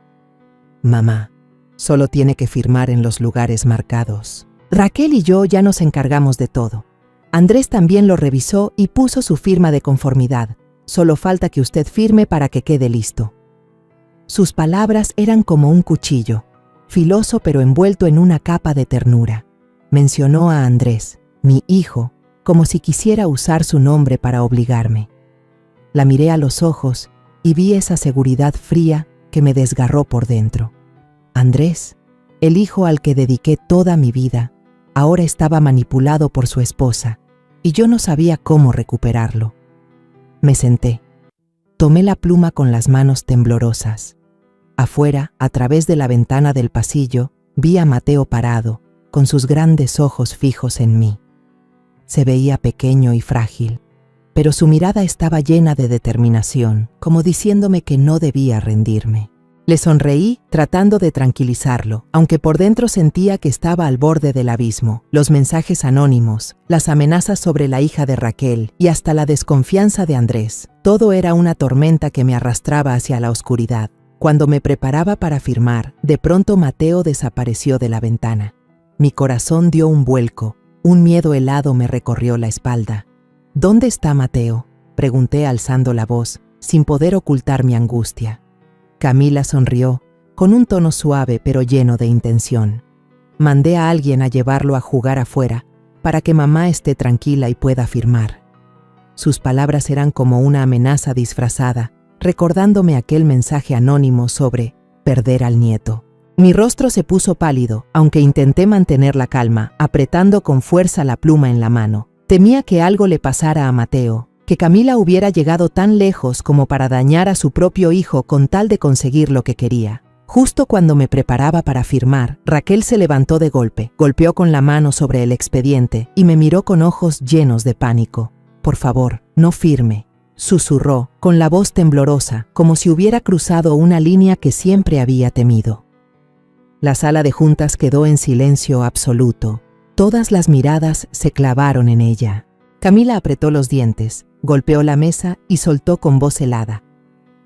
Mamá, solo tiene que firmar en los lugares marcados. Raquel y yo ya nos encargamos de todo. Andrés también lo revisó y puso su firma de conformidad. Solo falta que usted firme para que quede listo. Sus palabras eran como un cuchillo, filoso pero envuelto en una capa de ternura. Mencionó a Andrés, mi hijo, como si quisiera usar su nombre para obligarme. La miré a los ojos y vi esa seguridad fría que me desgarró por dentro. Andrés, el hijo al que dediqué toda mi vida, ahora estaba manipulado por su esposa, y yo no sabía cómo recuperarlo. Me senté. Tomé la pluma con las manos temblorosas. Afuera, a través de la ventana del pasillo, vi a Mateo parado, con sus grandes ojos fijos en mí. Se veía pequeño y frágil, pero su mirada estaba llena de determinación, como diciéndome que no debía rendirme. Le sonreí, tratando de tranquilizarlo, aunque por dentro sentía que estaba al borde del abismo. Los mensajes anónimos, las amenazas sobre la hija de Raquel y hasta la desconfianza de Andrés. Todo era una tormenta que me arrastraba hacia la oscuridad. Cuando me preparaba para firmar, de pronto Mateo desapareció de la ventana. Mi corazón dio un vuelco, un miedo helado me recorrió la espalda. ¿Dónde está Mateo?, pregunté alzando la voz, sin poder ocultar mi angustia. Camila sonrió, con un tono suave pero lleno de intención. Mandé a alguien a llevarlo a jugar afuera, para que mamá esté tranquila y pueda firmar. Sus palabras eran como una amenaza disfrazada, recordándome aquel mensaje anónimo sobre perder al nieto. Mi rostro se puso pálido, aunque intenté mantener la calma, apretando con fuerza la pluma en la mano. Temía que algo le pasara a Mateo, que Camila hubiera llegado tan lejos como para dañar a su propio hijo con tal de conseguir lo que quería. Justo cuando me preparaba para firmar, Raquel se levantó de golpe, golpeó con la mano sobre el expediente y me miró con ojos llenos de pánico. «Por favor, no firme», susurró, con la voz temblorosa, como si hubiera cruzado una línea que siempre había temido. La sala de juntas quedó en silencio absoluto. Todas las miradas se clavaron en ella. Camila apretó los dientes, golpeó la mesa y soltó con voz helada: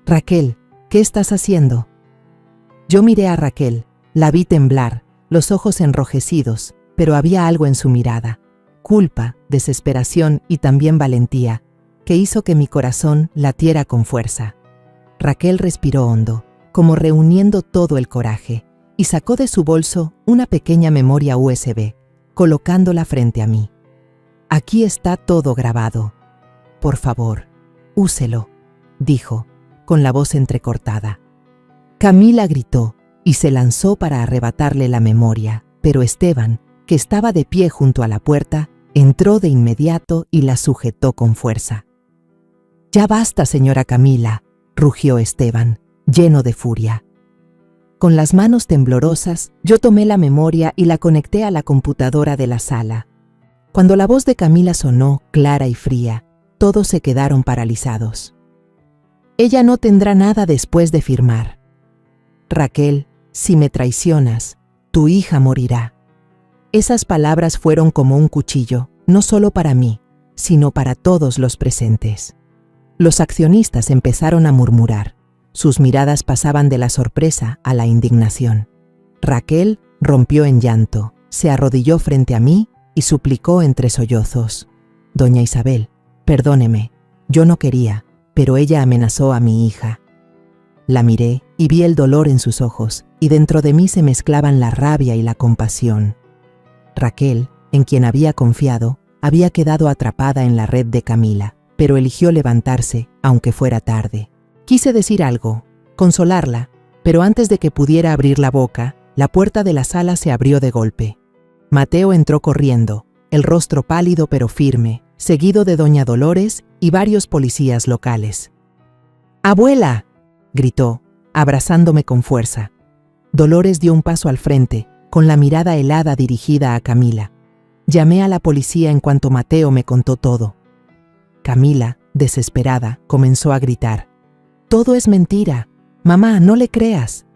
«Raquel, ¿qué estás haciendo?». Yo miré a Raquel, la vi temblar, los ojos enrojecidos, pero había algo en su mirada, culpa, desesperación y también valentía, que hizo que mi corazón latiera con fuerza. Raquel respiró hondo, como reuniendo todo el coraje, y sacó de su bolso una pequeña memoria USB, colocándola frente a mí. «Aquí está todo grabado. Por favor, úselo», dijo, con la voz entrecortada. Camila gritó y se lanzó para arrebatarle la memoria, pero Esteban, que estaba de pie junto a la puerta, entró de inmediato y la sujetó con fuerza. «Ya basta, señora Camila», rugió Esteban, lleno de furia. Con las manos temblorosas, yo tomé la memoria y la conecté a la computadora de la sala. Cuando la voz de Camila sonó, clara y fría, todos se quedaron paralizados. «Ella no tendrá nada después de firmar. Raquel, si me traicionas, tu hija morirá». Esas palabras fueron como un cuchillo, no solo para mí, sino para todos los presentes. Los accionistas empezaron a murmurar. Sus miradas pasaban de la sorpresa a la indignación. Raquel rompió en llanto, se arrodilló frente a mí y suplicó entre sollozos: «Doña Isabel, perdóneme, yo no quería, pero ella amenazó a mi hija». La miré y vi el dolor en sus ojos, y dentro de mí se mezclaban la rabia y la compasión. Raquel, en quien había confiado, había quedado atrapada en la red de Camila, pero eligió levantarse, aunque fuera tarde. Quise decir algo, consolarla, pero antes de que pudiera abrir la boca, la puerta de la sala se abrió de golpe. Mateo entró corriendo, el rostro pálido pero firme, seguido de doña Dolores y varios policías locales. ¡Abuela!, gritó, abrazándome con fuerza. Dolores dio un paso al frente, con la mirada helada dirigida a Camila. Llamé a la policía en cuanto Mateo me contó todo. Camila, desesperada, comenzó a gritar. «Todo es mentira. Mamá, no le creas».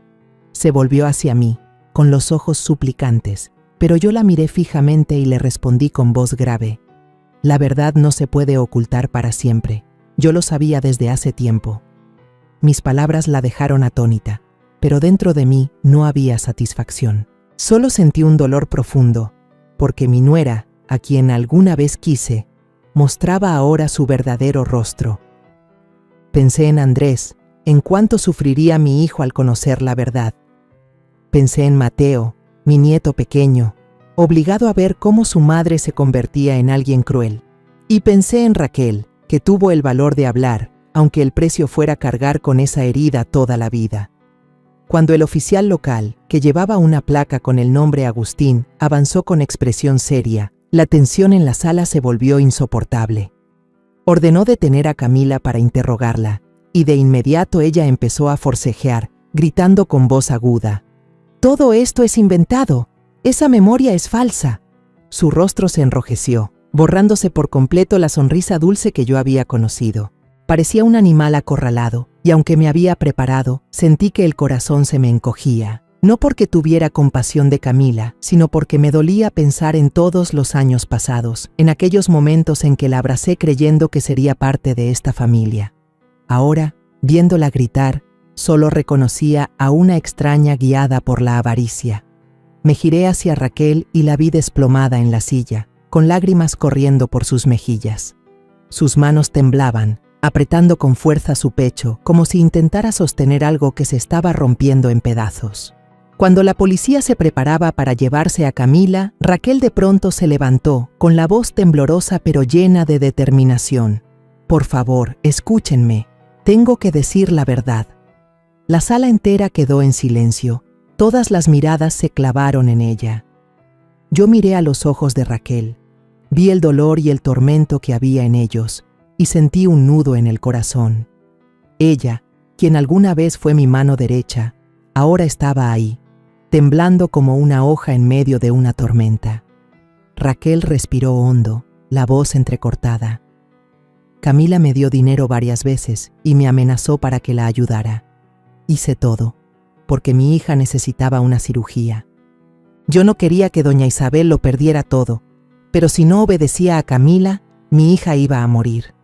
Se volvió hacia mí, con los ojos suplicantes, pero yo la miré fijamente y le respondí con voz grave. La verdad no se puede ocultar para siempre. Yo lo sabía desde hace tiempo. Mis palabras la dejaron atónita, pero dentro de mí no había satisfacción. Solo sentí un dolor profundo, porque mi nuera, a quien alguna vez quise, mostraba ahora su verdadero rostro. Pensé en Andrés, en cuánto sufriría mi hijo al conocer la verdad. Pensé en Mateo, mi nieto pequeño, obligado a ver cómo su madre se convertía en alguien cruel. Y pensé en Raquel, que tuvo el valor de hablar, aunque el precio fuera cargar con esa herida toda la vida. Cuando el oficial local, que llevaba una placa con el nombre Agustín, avanzó con expresión seria, la tensión en la sala se volvió insoportable. Ordenó detener a Camila para interrogarla, y de inmediato ella empezó a forcejear, gritando con voz aguda. «Todo esto es inventado. Esa memoria es falsa». Su rostro se enrojeció, borrándose por completo la sonrisa dulce que yo había conocido. Parecía un animal acorralado, y aunque me había preparado, sentí que el corazón se me encogía. No porque tuviera compasión de Camila, sino porque me dolía pensar en todos los años pasados, en aquellos momentos en que la abracé creyendo que sería parte de esta familia. Ahora, viéndola gritar, solo reconocía a una extraña guiada por la avaricia. Me giré hacia Raquel y la vi desplomada en la silla, con lágrimas corriendo por sus mejillas. Sus manos temblaban, apretando con fuerza su pecho, como si intentara sostener algo que se estaba rompiendo en pedazos. Cuando la policía se preparaba para llevarse a Camila, Raquel de pronto se levantó, con la voz temblorosa pero llena de determinación. «Por favor, escúchenme. Tengo que decir la verdad». La sala entera quedó en silencio. Todas las miradas se clavaron en ella. Yo miré a los ojos de Raquel. Vi el dolor y el tormento que había en ellos, y sentí un nudo en el corazón. Ella, quien alguna vez fue mi mano derecha, ahora estaba ahí, temblando como una hoja en medio de una tormenta. Raquel respiró hondo, la voz entrecortada. Camila me dio dinero varias veces y me amenazó para que la ayudara. Hice todo, porque mi hija necesitaba una cirugía. Yo no quería que doña Isabel lo perdiera todo, pero si no obedecía a Camila, mi hija iba a morir.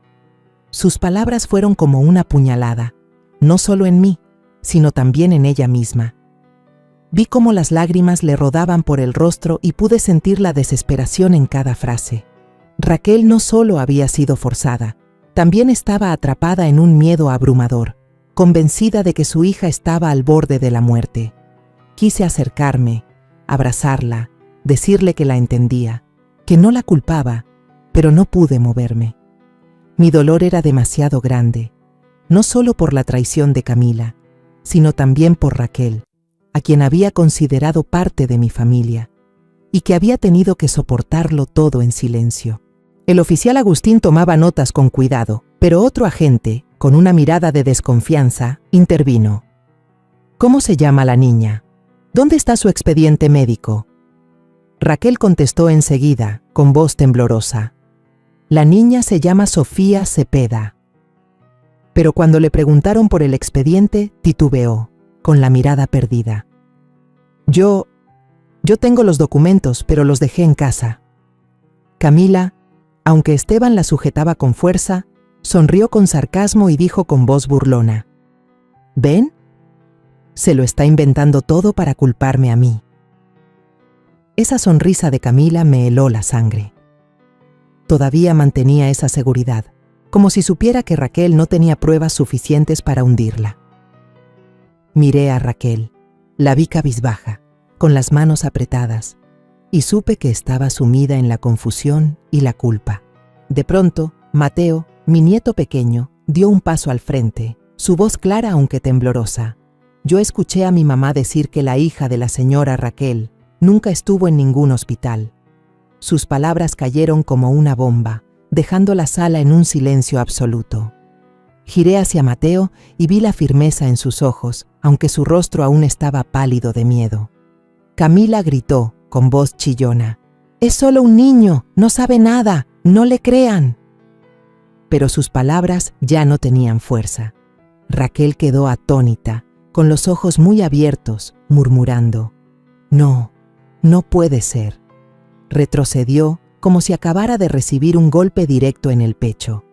Sus palabras fueron como una puñalada, no solo en mí, sino también en ella misma. Vi cómo las lágrimas le rodaban por el rostro y pude sentir la desesperación en cada frase. Raquel no solo había sido forzada, también estaba atrapada en un miedo abrumador, convencida de que su hija estaba al borde de la muerte. Quise acercarme, abrazarla, decirle que la entendía, que no la culpaba, pero no pude moverme. Mi dolor era demasiado grande, no solo por la traición de Camila, sino también por Raquel, a quien había considerado parte de mi familia, y que había tenido que soportarlo todo en silencio. El oficial Agustín tomaba notas con cuidado, pero otro agente, con una mirada de desconfianza, intervino. «¿Cómo se llama la niña? ¿Dónde está su expediente médico?» Raquel contestó enseguida, con voz temblorosa. «La niña se llama Sofía Cepeda». Pero cuando le preguntaron por el expediente, titubeó, con la mirada perdida. Yo tengo los documentos, pero los dejé en casa». Camila, aunque Esteban la sujetaba con fuerza, sonrió con sarcasmo y dijo con voz burlona. «¿Ven? Se lo está inventando todo para culparme a mí». Esa sonrisa de Camila me heló la sangre. Todavía mantenía esa seguridad, como si supiera que Raquel no tenía pruebas suficientes para hundirla. Miré a Raquel, la vi cabizbaja, con las manos apretadas, y supe que estaba sumida en la confusión y la culpa. De pronto, Mateo, mi nieto pequeño, dio un paso al frente, su voz clara aunque temblorosa. Yo escuché a mi mamá decir que la hija de la señora Raquel nunca estuvo en ningún hospital. Sus palabras cayeron como una bomba, dejando la sala en un silencio absoluto. Giré hacia Mateo y vi la firmeza en sus ojos, aunque su rostro aún estaba pálido de miedo. Camila gritó, con voz chillona: «Es solo un niño, no sabe nada, no le crean». Pero sus palabras ya no tenían fuerza. Raquel quedó atónita, con los ojos muy abiertos, murmurando: «No, no puede ser». Retrocedió como si acabara de recibir un golpe directo en el pecho.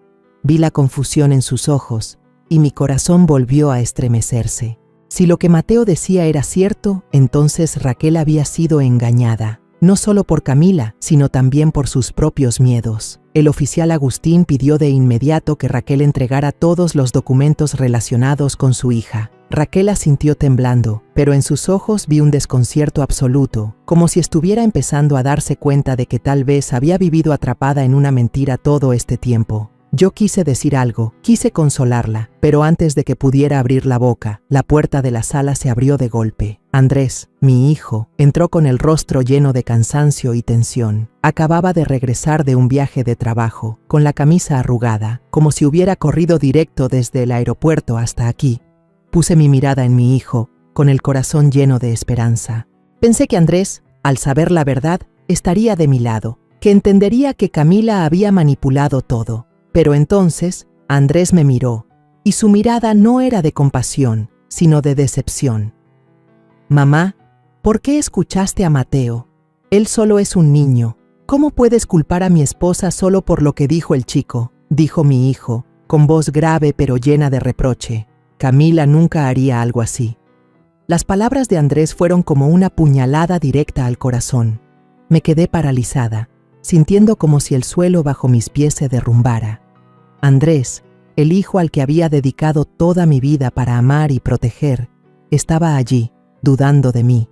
Vi la confusión en sus ojos y mi corazón volvió a estremecerse. Si lo que Mateo decía era cierto, entonces Raquel había sido engañada, no solo por Camila, sino también por sus propios miedos. El oficial Agustín pidió de inmediato que Raquel entregara todos los documentos relacionados con su hija. Raquel asintió temblando, pero en sus ojos vi un desconcierto absoluto, como si estuviera empezando a darse cuenta de que tal vez había vivido atrapada en una mentira todo este tiempo. Yo quise decir algo, quise consolarla, pero antes de que pudiera abrir la boca, la puerta de la sala se abrió de golpe. Andrés, mi hijo, entró con el rostro lleno de cansancio y tensión. Acababa de regresar de un viaje de trabajo, con la camisa arrugada, como si hubiera corrido directo desde el aeropuerto hasta aquí. Puse mi mirada en mi hijo, con el corazón lleno de esperanza. Pensé que Andrés, al saber la verdad, estaría de mi lado, que entendería que Camila había manipulado todo. Pero entonces Andrés me miró, y su mirada no era de compasión, sino de decepción. «Mamá, ¿por qué escuchaste a Mateo? Él solo es un niño. ¿Cómo puedes culpar a mi esposa solo por lo que dijo el chico?», dijo mi hijo, con voz grave pero llena de reproche. «Camila nunca haría algo así». Las palabras de Andrés fueron como una puñalada directa al corazón. Me quedé paralizada, sintiendo como si el suelo bajo mis pies se derrumbara. Andrés, el hijo al que había dedicado toda mi vida para amar y proteger, estaba allí, dudando de mí,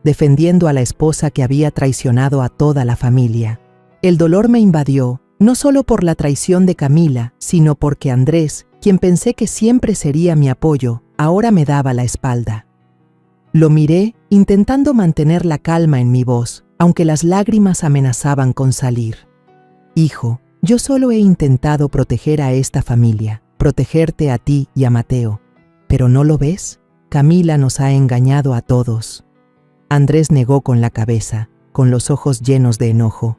defendiendo a la esposa que había traicionado a toda la familia. El dolor me invadió, no solo por la traición de Camila, sino porque Andrés, quien pensé que siempre sería mi apoyo, ahora me daba la espalda. Lo miré, intentando mantener la calma en mi voz, aunque las lágrimas amenazaban con salir. «Hijo, yo solo he intentado proteger a esta familia, protegerte a ti y a Mateo. ¿Pero no lo ves? Camila nos ha engañado a todos». Andrés negó con la cabeza, con los ojos llenos de enojo.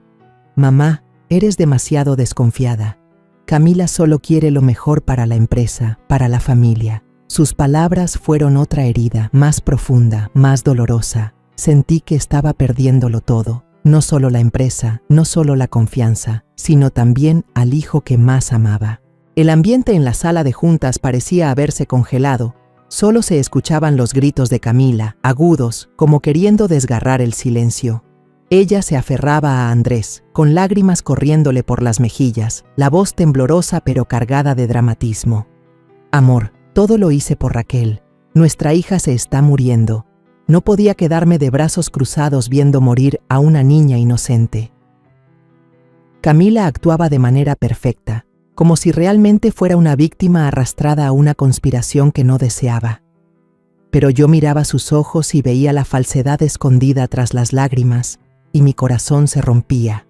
«Mamá, eres demasiado desconfiada. Camila solo quiere lo mejor para la empresa, para la familia». Sus palabras fueron otra herida, más profunda, más dolorosa. Sentí que estaba perdiéndolo todo. No solo la empresa, no solo la confianza, sino también al hijo que más amaba. El ambiente en la sala de juntas parecía haberse congelado. Solo se escuchaban los gritos de Camila, agudos, como queriendo desgarrar el silencio. Ella se aferraba a Andrés, con lágrimas corriéndole por las mejillas, la voz temblorosa pero cargada de dramatismo. «Amor, todo lo hice por Raquel. Nuestra hija se está muriendo. No podía quedarme de brazos cruzados viendo morir a una niña inocente». Camila actuaba de manera perfecta, como si realmente fuera una víctima arrastrada a una conspiración que no deseaba. Pero yo miraba sus ojos y veía la falsedad escondida tras las lágrimas, y mi corazón se rompía.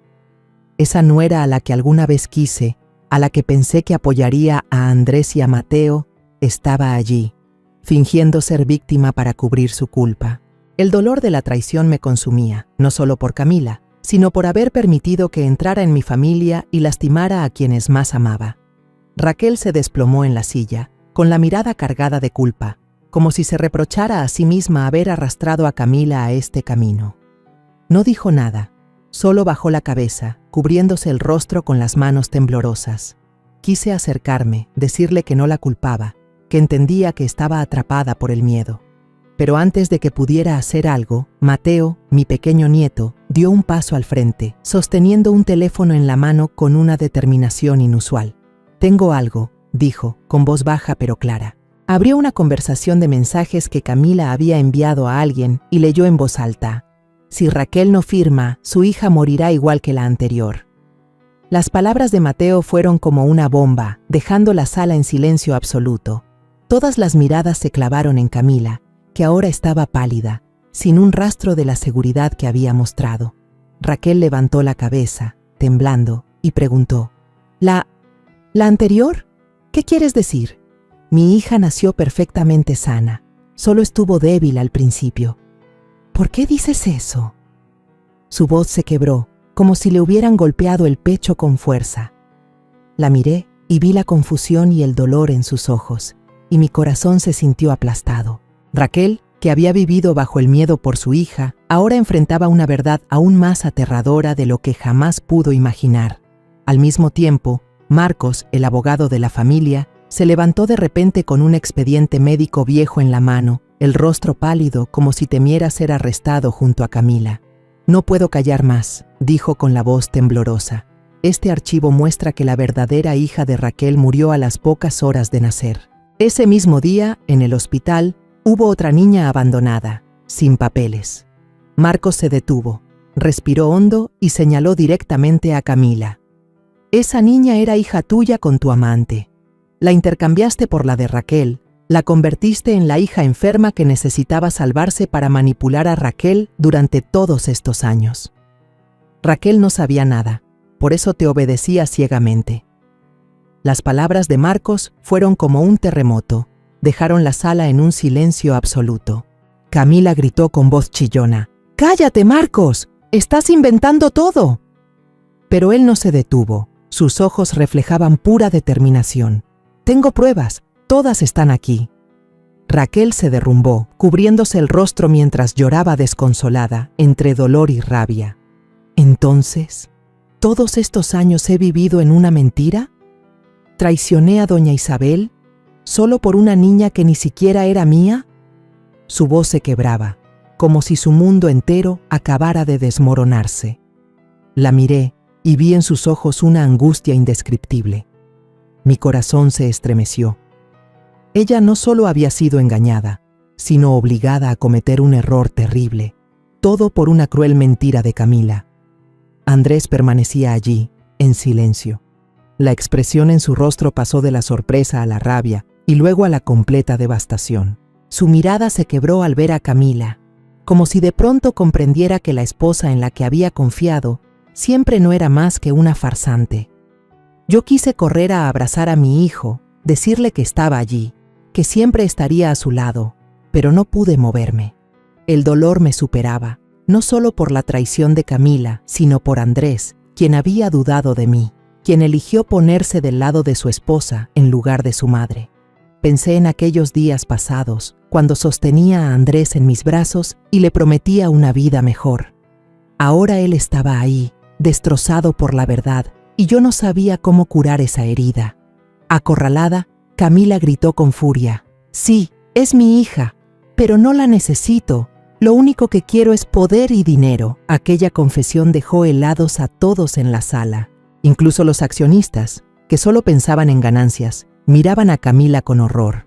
Esa nuera a la que alguna vez quise, a la que pensé que apoyaría a Andrés y a Mateo, estaba allí, fingiendo ser víctima para cubrir su culpa. El dolor de la traición me consumía, no solo por Camila, sino por haber permitido que entrara en mi familia y lastimara a quienes más amaba. Raquel se desplomó en la silla, con la mirada cargada de culpa, como si se reprochara a sí misma haber arrastrado a Camila a este camino. No dijo nada, solo bajó la cabeza, cubriéndose el rostro con las manos temblorosas. Quise acercarme, decirle que no la culpaba, que entendía que estaba atrapada por el miedo. Pero antes de que pudiera hacer algo, Mateo, mi pequeño nieto, dio un paso al frente, sosteniendo un teléfono en la mano con una determinación inusual. «Tengo algo», dijo, con voz baja pero clara. Abrió una conversación de mensajes que Camila había enviado a alguien y leyó en voz alta: «Si Raquel no firma, su hija morirá igual que la anterior». Las palabras de Mateo fueron como una bomba, dejando la sala en silencio absoluto. Todas las miradas se clavaron en Camila, que ahora estaba pálida, sin un rastro de la seguridad que había mostrado. Raquel levantó la cabeza, temblando, y preguntó: ¿La anterior? ¿Qué quieres decir? Mi hija nació perfectamente sana, solo estuvo débil al principio. ¿Por qué dices eso? Su voz se quebró, como si le hubieran golpeado el pecho con fuerza. La miré y vi la confusión y el dolor en sus ojos, y mi corazón se sintió aplastado. Raquel, que había vivido bajo el miedo por su hija, ahora enfrentaba una verdad aún más aterradora de lo que jamás pudo imaginar. Al mismo tiempo, Marcos, el abogado de la familia, se levantó de repente con un expediente médico viejo en la mano, el rostro pálido como si temiera ser arrestado junto a Camila. «No puedo callar más», dijo con la voz temblorosa. «Este archivo muestra que la verdadera hija de Raquel murió a las pocas horas de nacer. Ese mismo día, en el hospital, hubo otra niña abandonada, sin papeles». Marcos se detuvo, respiró hondo y señaló directamente a Camila. «Esa niña era hija tuya con tu amante. La intercambiaste por la de Raquel, la convertiste en la hija enferma que necesitaba salvarse para manipular a Raquel durante todos estos años. Raquel no sabía nada, por eso te obedecía ciegamente». Las palabras de Marcos fueron como un terremoto, dejaron la sala en un silencio absoluto. Camila gritó con voz chillona: «¡Cállate, Marcos! ¡Estás inventando todo!». Pero él no se detuvo, sus ojos reflejaban pura determinación. «Tengo pruebas, todas están aquí». Raquel se derrumbó, cubriéndose el rostro mientras lloraba desconsolada, entre dolor y rabia. «Entonces, ¿todos estos años he vivido en una mentira? ¿Traicioné a doña Isabel solo por una niña que ni siquiera era mía?». Su voz se quebraba, como si su mundo entero acabara de desmoronarse. La miré y vi en sus ojos una angustia indescriptible. Mi corazón se estremeció. Ella no solo había sido engañada, sino obligada a cometer un error terrible, todo por una cruel mentira de Camila. Andrés permanecía allí, en silencio. La expresión en su rostro pasó de la sorpresa a la rabia y luego a la completa devastación. Su mirada se quebró al ver a Camila, como si de pronto comprendiera que la esposa en la que había confiado siempre no era más que una farsante. Yo quise correr a abrazar a mi hijo, decirle que estaba allí, que siempre estaría a su lado, pero no pude moverme. El dolor me superaba, no solo por la traición de Camila, sino por Andrés, quien había dudado de mí, quien eligió ponerse del lado de su esposa en lugar de su madre. Pensé en aquellos días pasados, cuando sostenía a Andrés en mis brazos y le prometía una vida mejor. Ahora él estaba ahí, destrozado por la verdad, y yo no sabía cómo curar esa herida. Acorralada, Camila gritó con furia: «Sí, es mi hija, pero no la necesito. Lo único que quiero es poder y dinero». Aquella confesión dejó helados a todos en la sala. Incluso los accionistas, que solo pensaban en ganancias, miraban a Camila con horror.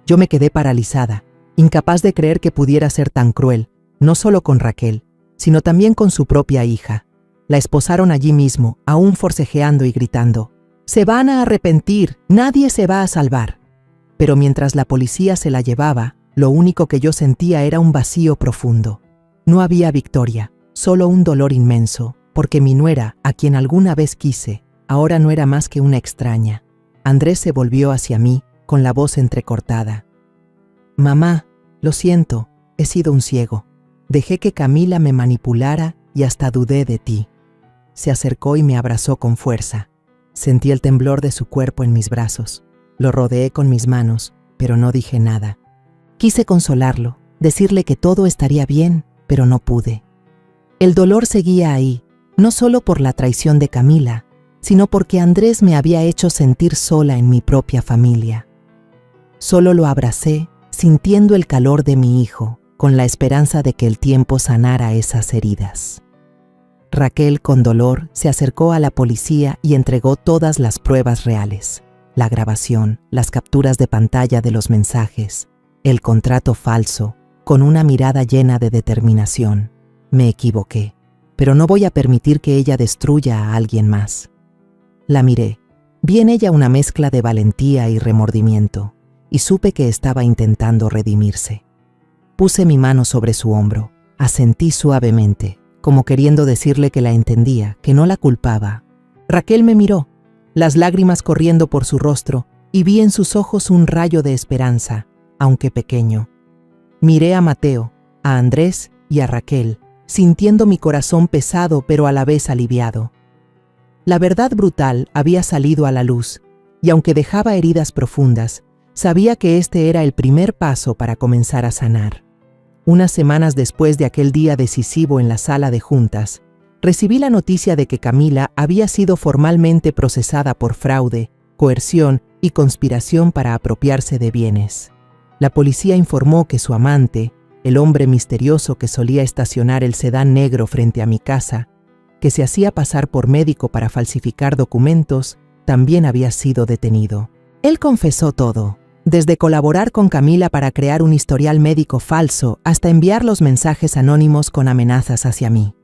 Yo me quedé paralizada, incapaz de creer que pudiera ser tan cruel, no solo con Raquel, sino también con su propia hija. La esposaron allí mismo, aún forcejeando y gritando: «Se van a arrepentir, nadie se va a salvar». Pero mientras la policía se la llevaba, lo único que yo sentía era un vacío profundo. No había victoria, solo un dolor inmenso, porque mi nuera, a quien alguna vez quise, ahora no era más que una extraña. Andrés se volvió hacia mí, con la voz entrecortada: «Mamá, lo siento, he sido un ciego. Dejé que Camila me manipulara y hasta dudé de ti». Se acercó y me abrazó con fuerza. Sentí el temblor de su cuerpo en mis brazos. Lo rodeé con mis manos, pero no dije nada. Quise consolarlo, decirle que todo estaría bien, pero no pude. El dolor seguía ahí, no solo por la traición de Camila, sino porque Andrés me había hecho sentir sola en mi propia familia. Solo lo abracé, sintiendo el calor de mi hijo, con la esperanza de que el tiempo sanara esas heridas. Raquel, con dolor, se acercó a la policía y entregó todas las pruebas reales: la grabación, las capturas de pantalla de los mensajes, el contrato falso, con una mirada llena de determinación. Me equivoqué, pero no voy a permitir que ella destruya a alguien más. La miré. Vi en ella una mezcla de valentía y remordimiento. y supe que estaba intentando redimirse. Puse mi mano sobre su hombro, asentí suavemente, como queriendo decirle que la entendía, que no la culpaba. Raquel me miró, las lágrimas corriendo por su rostro, y vi en sus ojos un rayo de esperanza, aunque pequeño. Miré a Mateo, a Andrés y a Raquel, sintiendo mi corazón pesado pero a la vez aliviado. La verdad brutal había salido a la luz, y aunque dejaba heridas profundas, sabía que este era el primer paso para comenzar a sanar. Unas semanas después de aquel día decisivo en la sala de juntas, recibí la noticia de que Camila había sido formalmente procesada por fraude, coerción y conspiración para apropiarse de bienes. La policía informó que su amante, el hombre misterioso que solía estacionar el sedán negro frente a mi casa, que se hacía pasar por médico para falsificar documentos, también había sido detenido. Él confesó todo, desde colaborar con Camila para crear un historial médico falso hasta enviar los mensajes anónimos con amenazas hacia mí.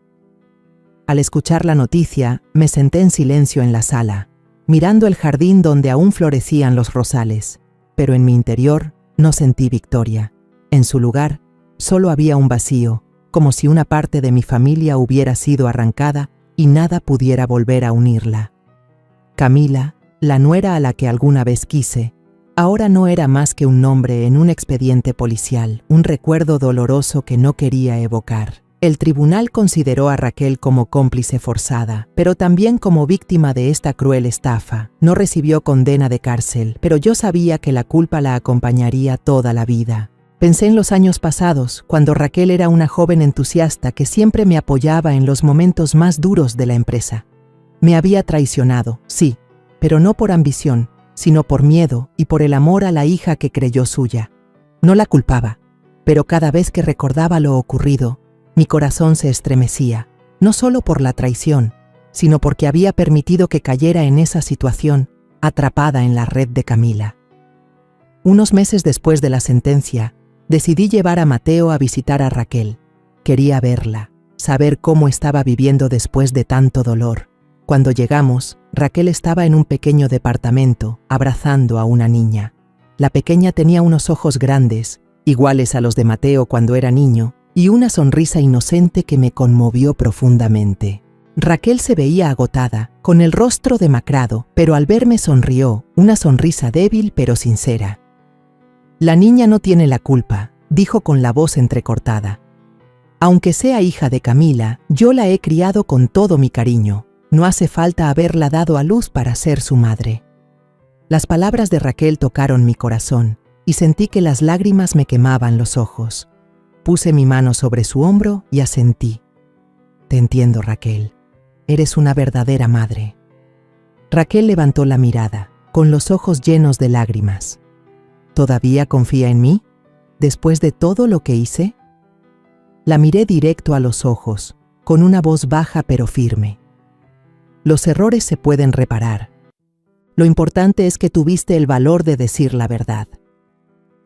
Al escuchar la noticia, me senté en silencio en la sala, mirando el jardín donde aún florecían los rosales, pero en mi interior no sentí victoria. En su lugar, solo había un vacío, como si una parte de mi familia hubiera sido arrancada y nada pudiera volver a unirla. Camila, la nuera a la que alguna vez quise, ahora no era más que un nombre en un expediente policial, un recuerdo doloroso que no quería evocar. El tribunal consideró a Raquel como cómplice forzada, pero también como víctima de esta cruel estafa. No recibió condena de cárcel, pero yo sabía que la culpa la acompañaría toda la vida. Pensé en los años pasados, cuando Raquel era una joven entusiasta que siempre me apoyaba en los momentos más duros de la empresa. Me había traicionado, sí, pero no por ambición, sino por miedo y por el amor a la hija que creyó suya. No la culpaba, pero cada vez que recordaba lo ocurrido, mi corazón se estremecía, no solo por la traición, sino porque había permitido que cayera en esa situación, atrapada en la red de Camila. Unos meses después de la sentencia, decidí llevar a Mateo a visitar a Raquel. Quería verla, saber cómo estaba viviendo después de tanto dolor. Cuando llegamos, Raquel estaba en un pequeño departamento, abrazando a una niña. La pequeña tenía unos ojos grandes, iguales a los de Mateo cuando era niño, y una sonrisa inocente que me conmovió profundamente. Raquel se veía agotada, con el rostro demacrado, pero al verme sonrió, una sonrisa débil pero sincera. «La niña no tiene la culpa», dijo con la voz entrecortada. «Aunque sea hija de Camila, yo la he criado con todo mi cariño. No hace falta haberla dado a luz para ser su madre». Las palabras de Raquel tocaron mi corazón, y sentí que las lágrimas me quemaban los ojos. Puse mi mano sobre su hombro y asentí. «Te entiendo, Raquel. Eres una verdadera madre». Raquel levantó la mirada, con los ojos llenos de lágrimas. «¿Todavía confía en mí? ¿Después de todo lo que hice?». La miré directo a los ojos, con una voz baja pero firme. «Los errores se pueden reparar. Lo importante es que tuviste el valor de decir la verdad».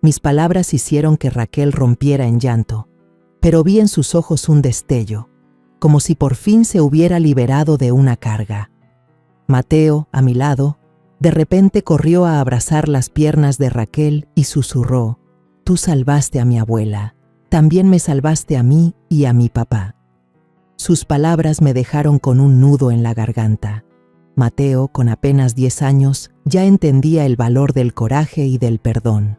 Mis palabras hicieron que Raquel rompiera en llanto, pero vi en sus ojos un destello, como si por fin se hubiera liberado de una carga. Mateo, a mi lado, de repente corrió a abrazar las piernas de Raquel y susurró: «Tú salvaste a mi abuela, también me salvaste a mí y a mi papá». Sus palabras me dejaron con un nudo en la garganta. Mateo, con apenas 10 años, ya entendía el valor del coraje y del perdón.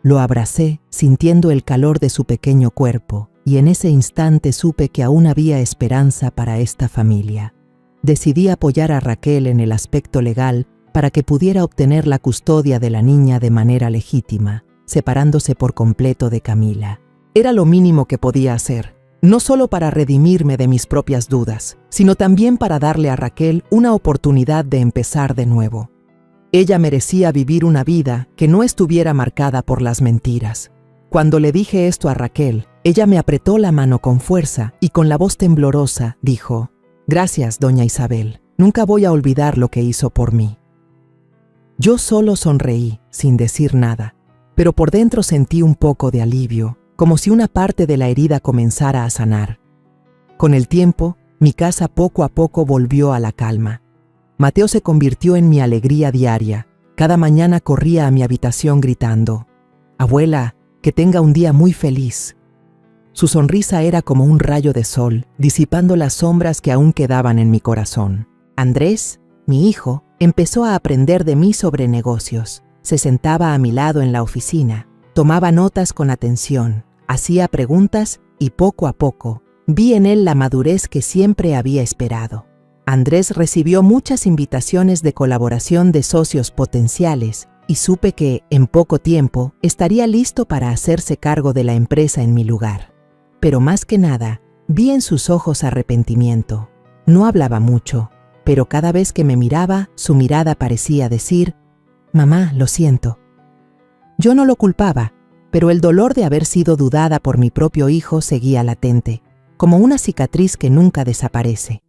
Lo abracé, sintiendo el calor de su pequeño cuerpo, y en ese instante supe que aún había esperanza para esta familia. Decidí apoyar a Raquel en el aspecto legal para que pudiera obtener la custodia de la niña de manera legítima, separándose por completo de Camila. Era lo mínimo que podía hacer, no solo para redimirme de mis propias dudas, sino también para darle a Raquel una oportunidad de empezar de nuevo. Ella merecía vivir una vida que no estuviera marcada por las mentiras. Cuando le dije esto a Raquel, ella me apretó la mano con fuerza y con la voz temblorosa dijo: «Gracias, doña Isabel, nunca voy a olvidar lo que hizo por mí». Yo solo sonreí, sin decir nada, pero por dentro sentí un poco de alivio, como si una parte de la herida comenzara a sanar. Con el tiempo, mi casa poco a poco volvió a la calma. Mateo se convirtió en mi alegría diaria. Cada mañana corría a mi habitación gritando: «Abuela, que tenga un día muy feliz». Su sonrisa era como un rayo de sol, disipando las sombras que aún quedaban en mi corazón. Andrés, mi hijo, empezó a aprender de mí sobre negocios. Se sentaba a mi lado en la oficina, tomaba notas con atención, hacía preguntas y poco a poco vi en él la madurez que siempre había esperado. Andrés recibió muchas invitaciones de colaboración de socios potenciales y supe que, en poco tiempo, estaría listo para hacerse cargo de la empresa en mi lugar. Pero más que nada, vi en sus ojos arrepentimiento. No hablaba mucho, pero cada vez que me miraba, su mirada parecía decir: «Mamá, lo siento». Yo no lo culpaba, pero el dolor de haber sido dudada por mi propio hijo seguía latente, como una cicatriz que nunca desaparece.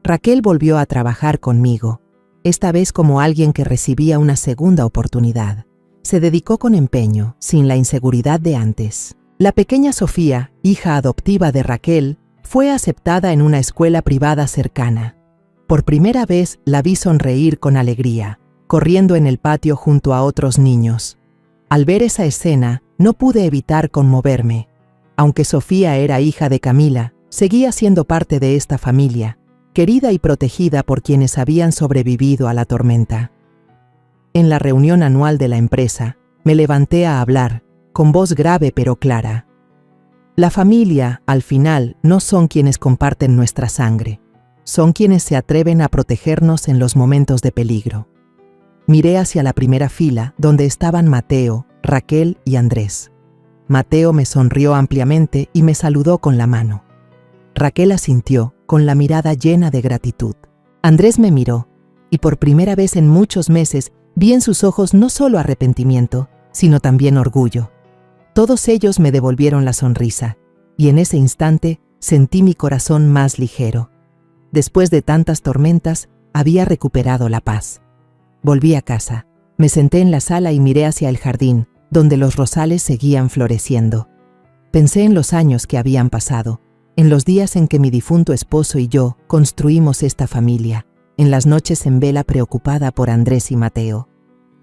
Raquel volvió a trabajar conmigo, esta vez como alguien que recibía una segunda oportunidad. Se dedicó con empeño, sin la inseguridad de antes. La pequeña Sofía, hija adoptiva de Raquel, fue aceptada en una escuela privada cercana. Por primera vez la vi sonreír con alegría, corriendo en el patio junto a otros niños. Al ver esa escena, no pude evitar conmoverme. Aunque Sofía era hija de Camila, seguía siendo parte de esta familia, querida y protegida por quienes habían sobrevivido a la tormenta. En la reunión anual de la empresa, me levanté a hablar, con voz grave pero clara. La familia, al final, no son quienes comparten nuestra sangre, son quienes se atreven a protegernos en los momentos de peligro. Miré hacia la primera fila, donde estaban Mateo, Raquel y Andrés. Mateo me sonrió ampliamente y me saludó con la mano. Raquel asintió, con la mirada llena de gratitud. Andrés me miró, y por primera vez en muchos meses vi en sus ojos no solo arrepentimiento, sino también orgullo. Todos ellos me devolvieron la sonrisa, y en ese instante sentí mi corazón más ligero. Después de tantas tormentas, había recuperado la paz. Volví a casa, me senté en la sala y miré hacia el jardín, donde los rosales seguían floreciendo. Pensé en los años que habían pasado, en los días en que mi difunto esposo y yo construimos esta familia, en las noches en vela preocupada por Andrés y Mateo.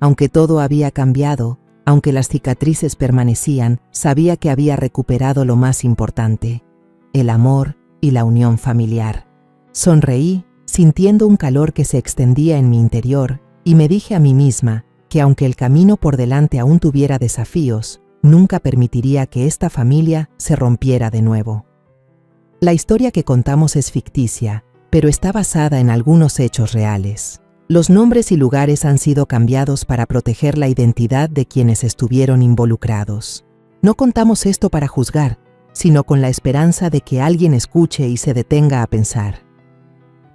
Aunque todo había cambiado, aunque las cicatrices permanecían, sabía que había recuperado lo más importante: el amor y la unión familiar. Sonreí, sintiendo un calor que se extendía en mi interior, y me dije a mí misma que aunque el camino por delante aún tuviera desafíos, nunca permitiría que esta familia se rompiera de nuevo. La historia que contamos es ficticia, pero está basada en algunos hechos reales. Los nombres y lugares han sido cambiados para proteger la identidad de quienes estuvieron involucrados. No contamos esto para juzgar, sino con la esperanza de que alguien escuche y se detenga a pensar.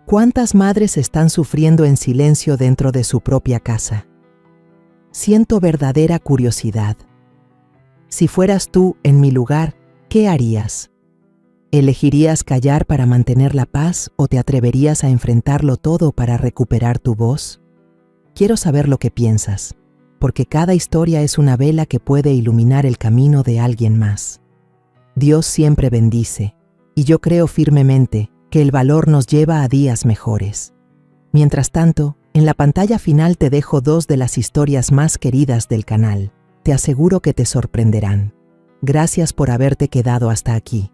¿Cuántas madres están sufriendo en silencio dentro de su propia casa? Siento verdadera curiosidad. Si fueras tú en mi lugar, ¿qué harías? ¿Elegirías callar para mantener la paz o te atreverías a enfrentarlo todo para recuperar tu voz? Quiero saber lo que piensas, porque cada historia es una vela que puede iluminar el camino de alguien más. Dios siempre bendice, y yo creo firmemente que el valor nos lleva a días mejores. Mientras tanto, en la pantalla final te dejo 2 de las historias más queridas del canal. Te aseguro que te sorprenderán. Gracias por haberte quedado hasta aquí.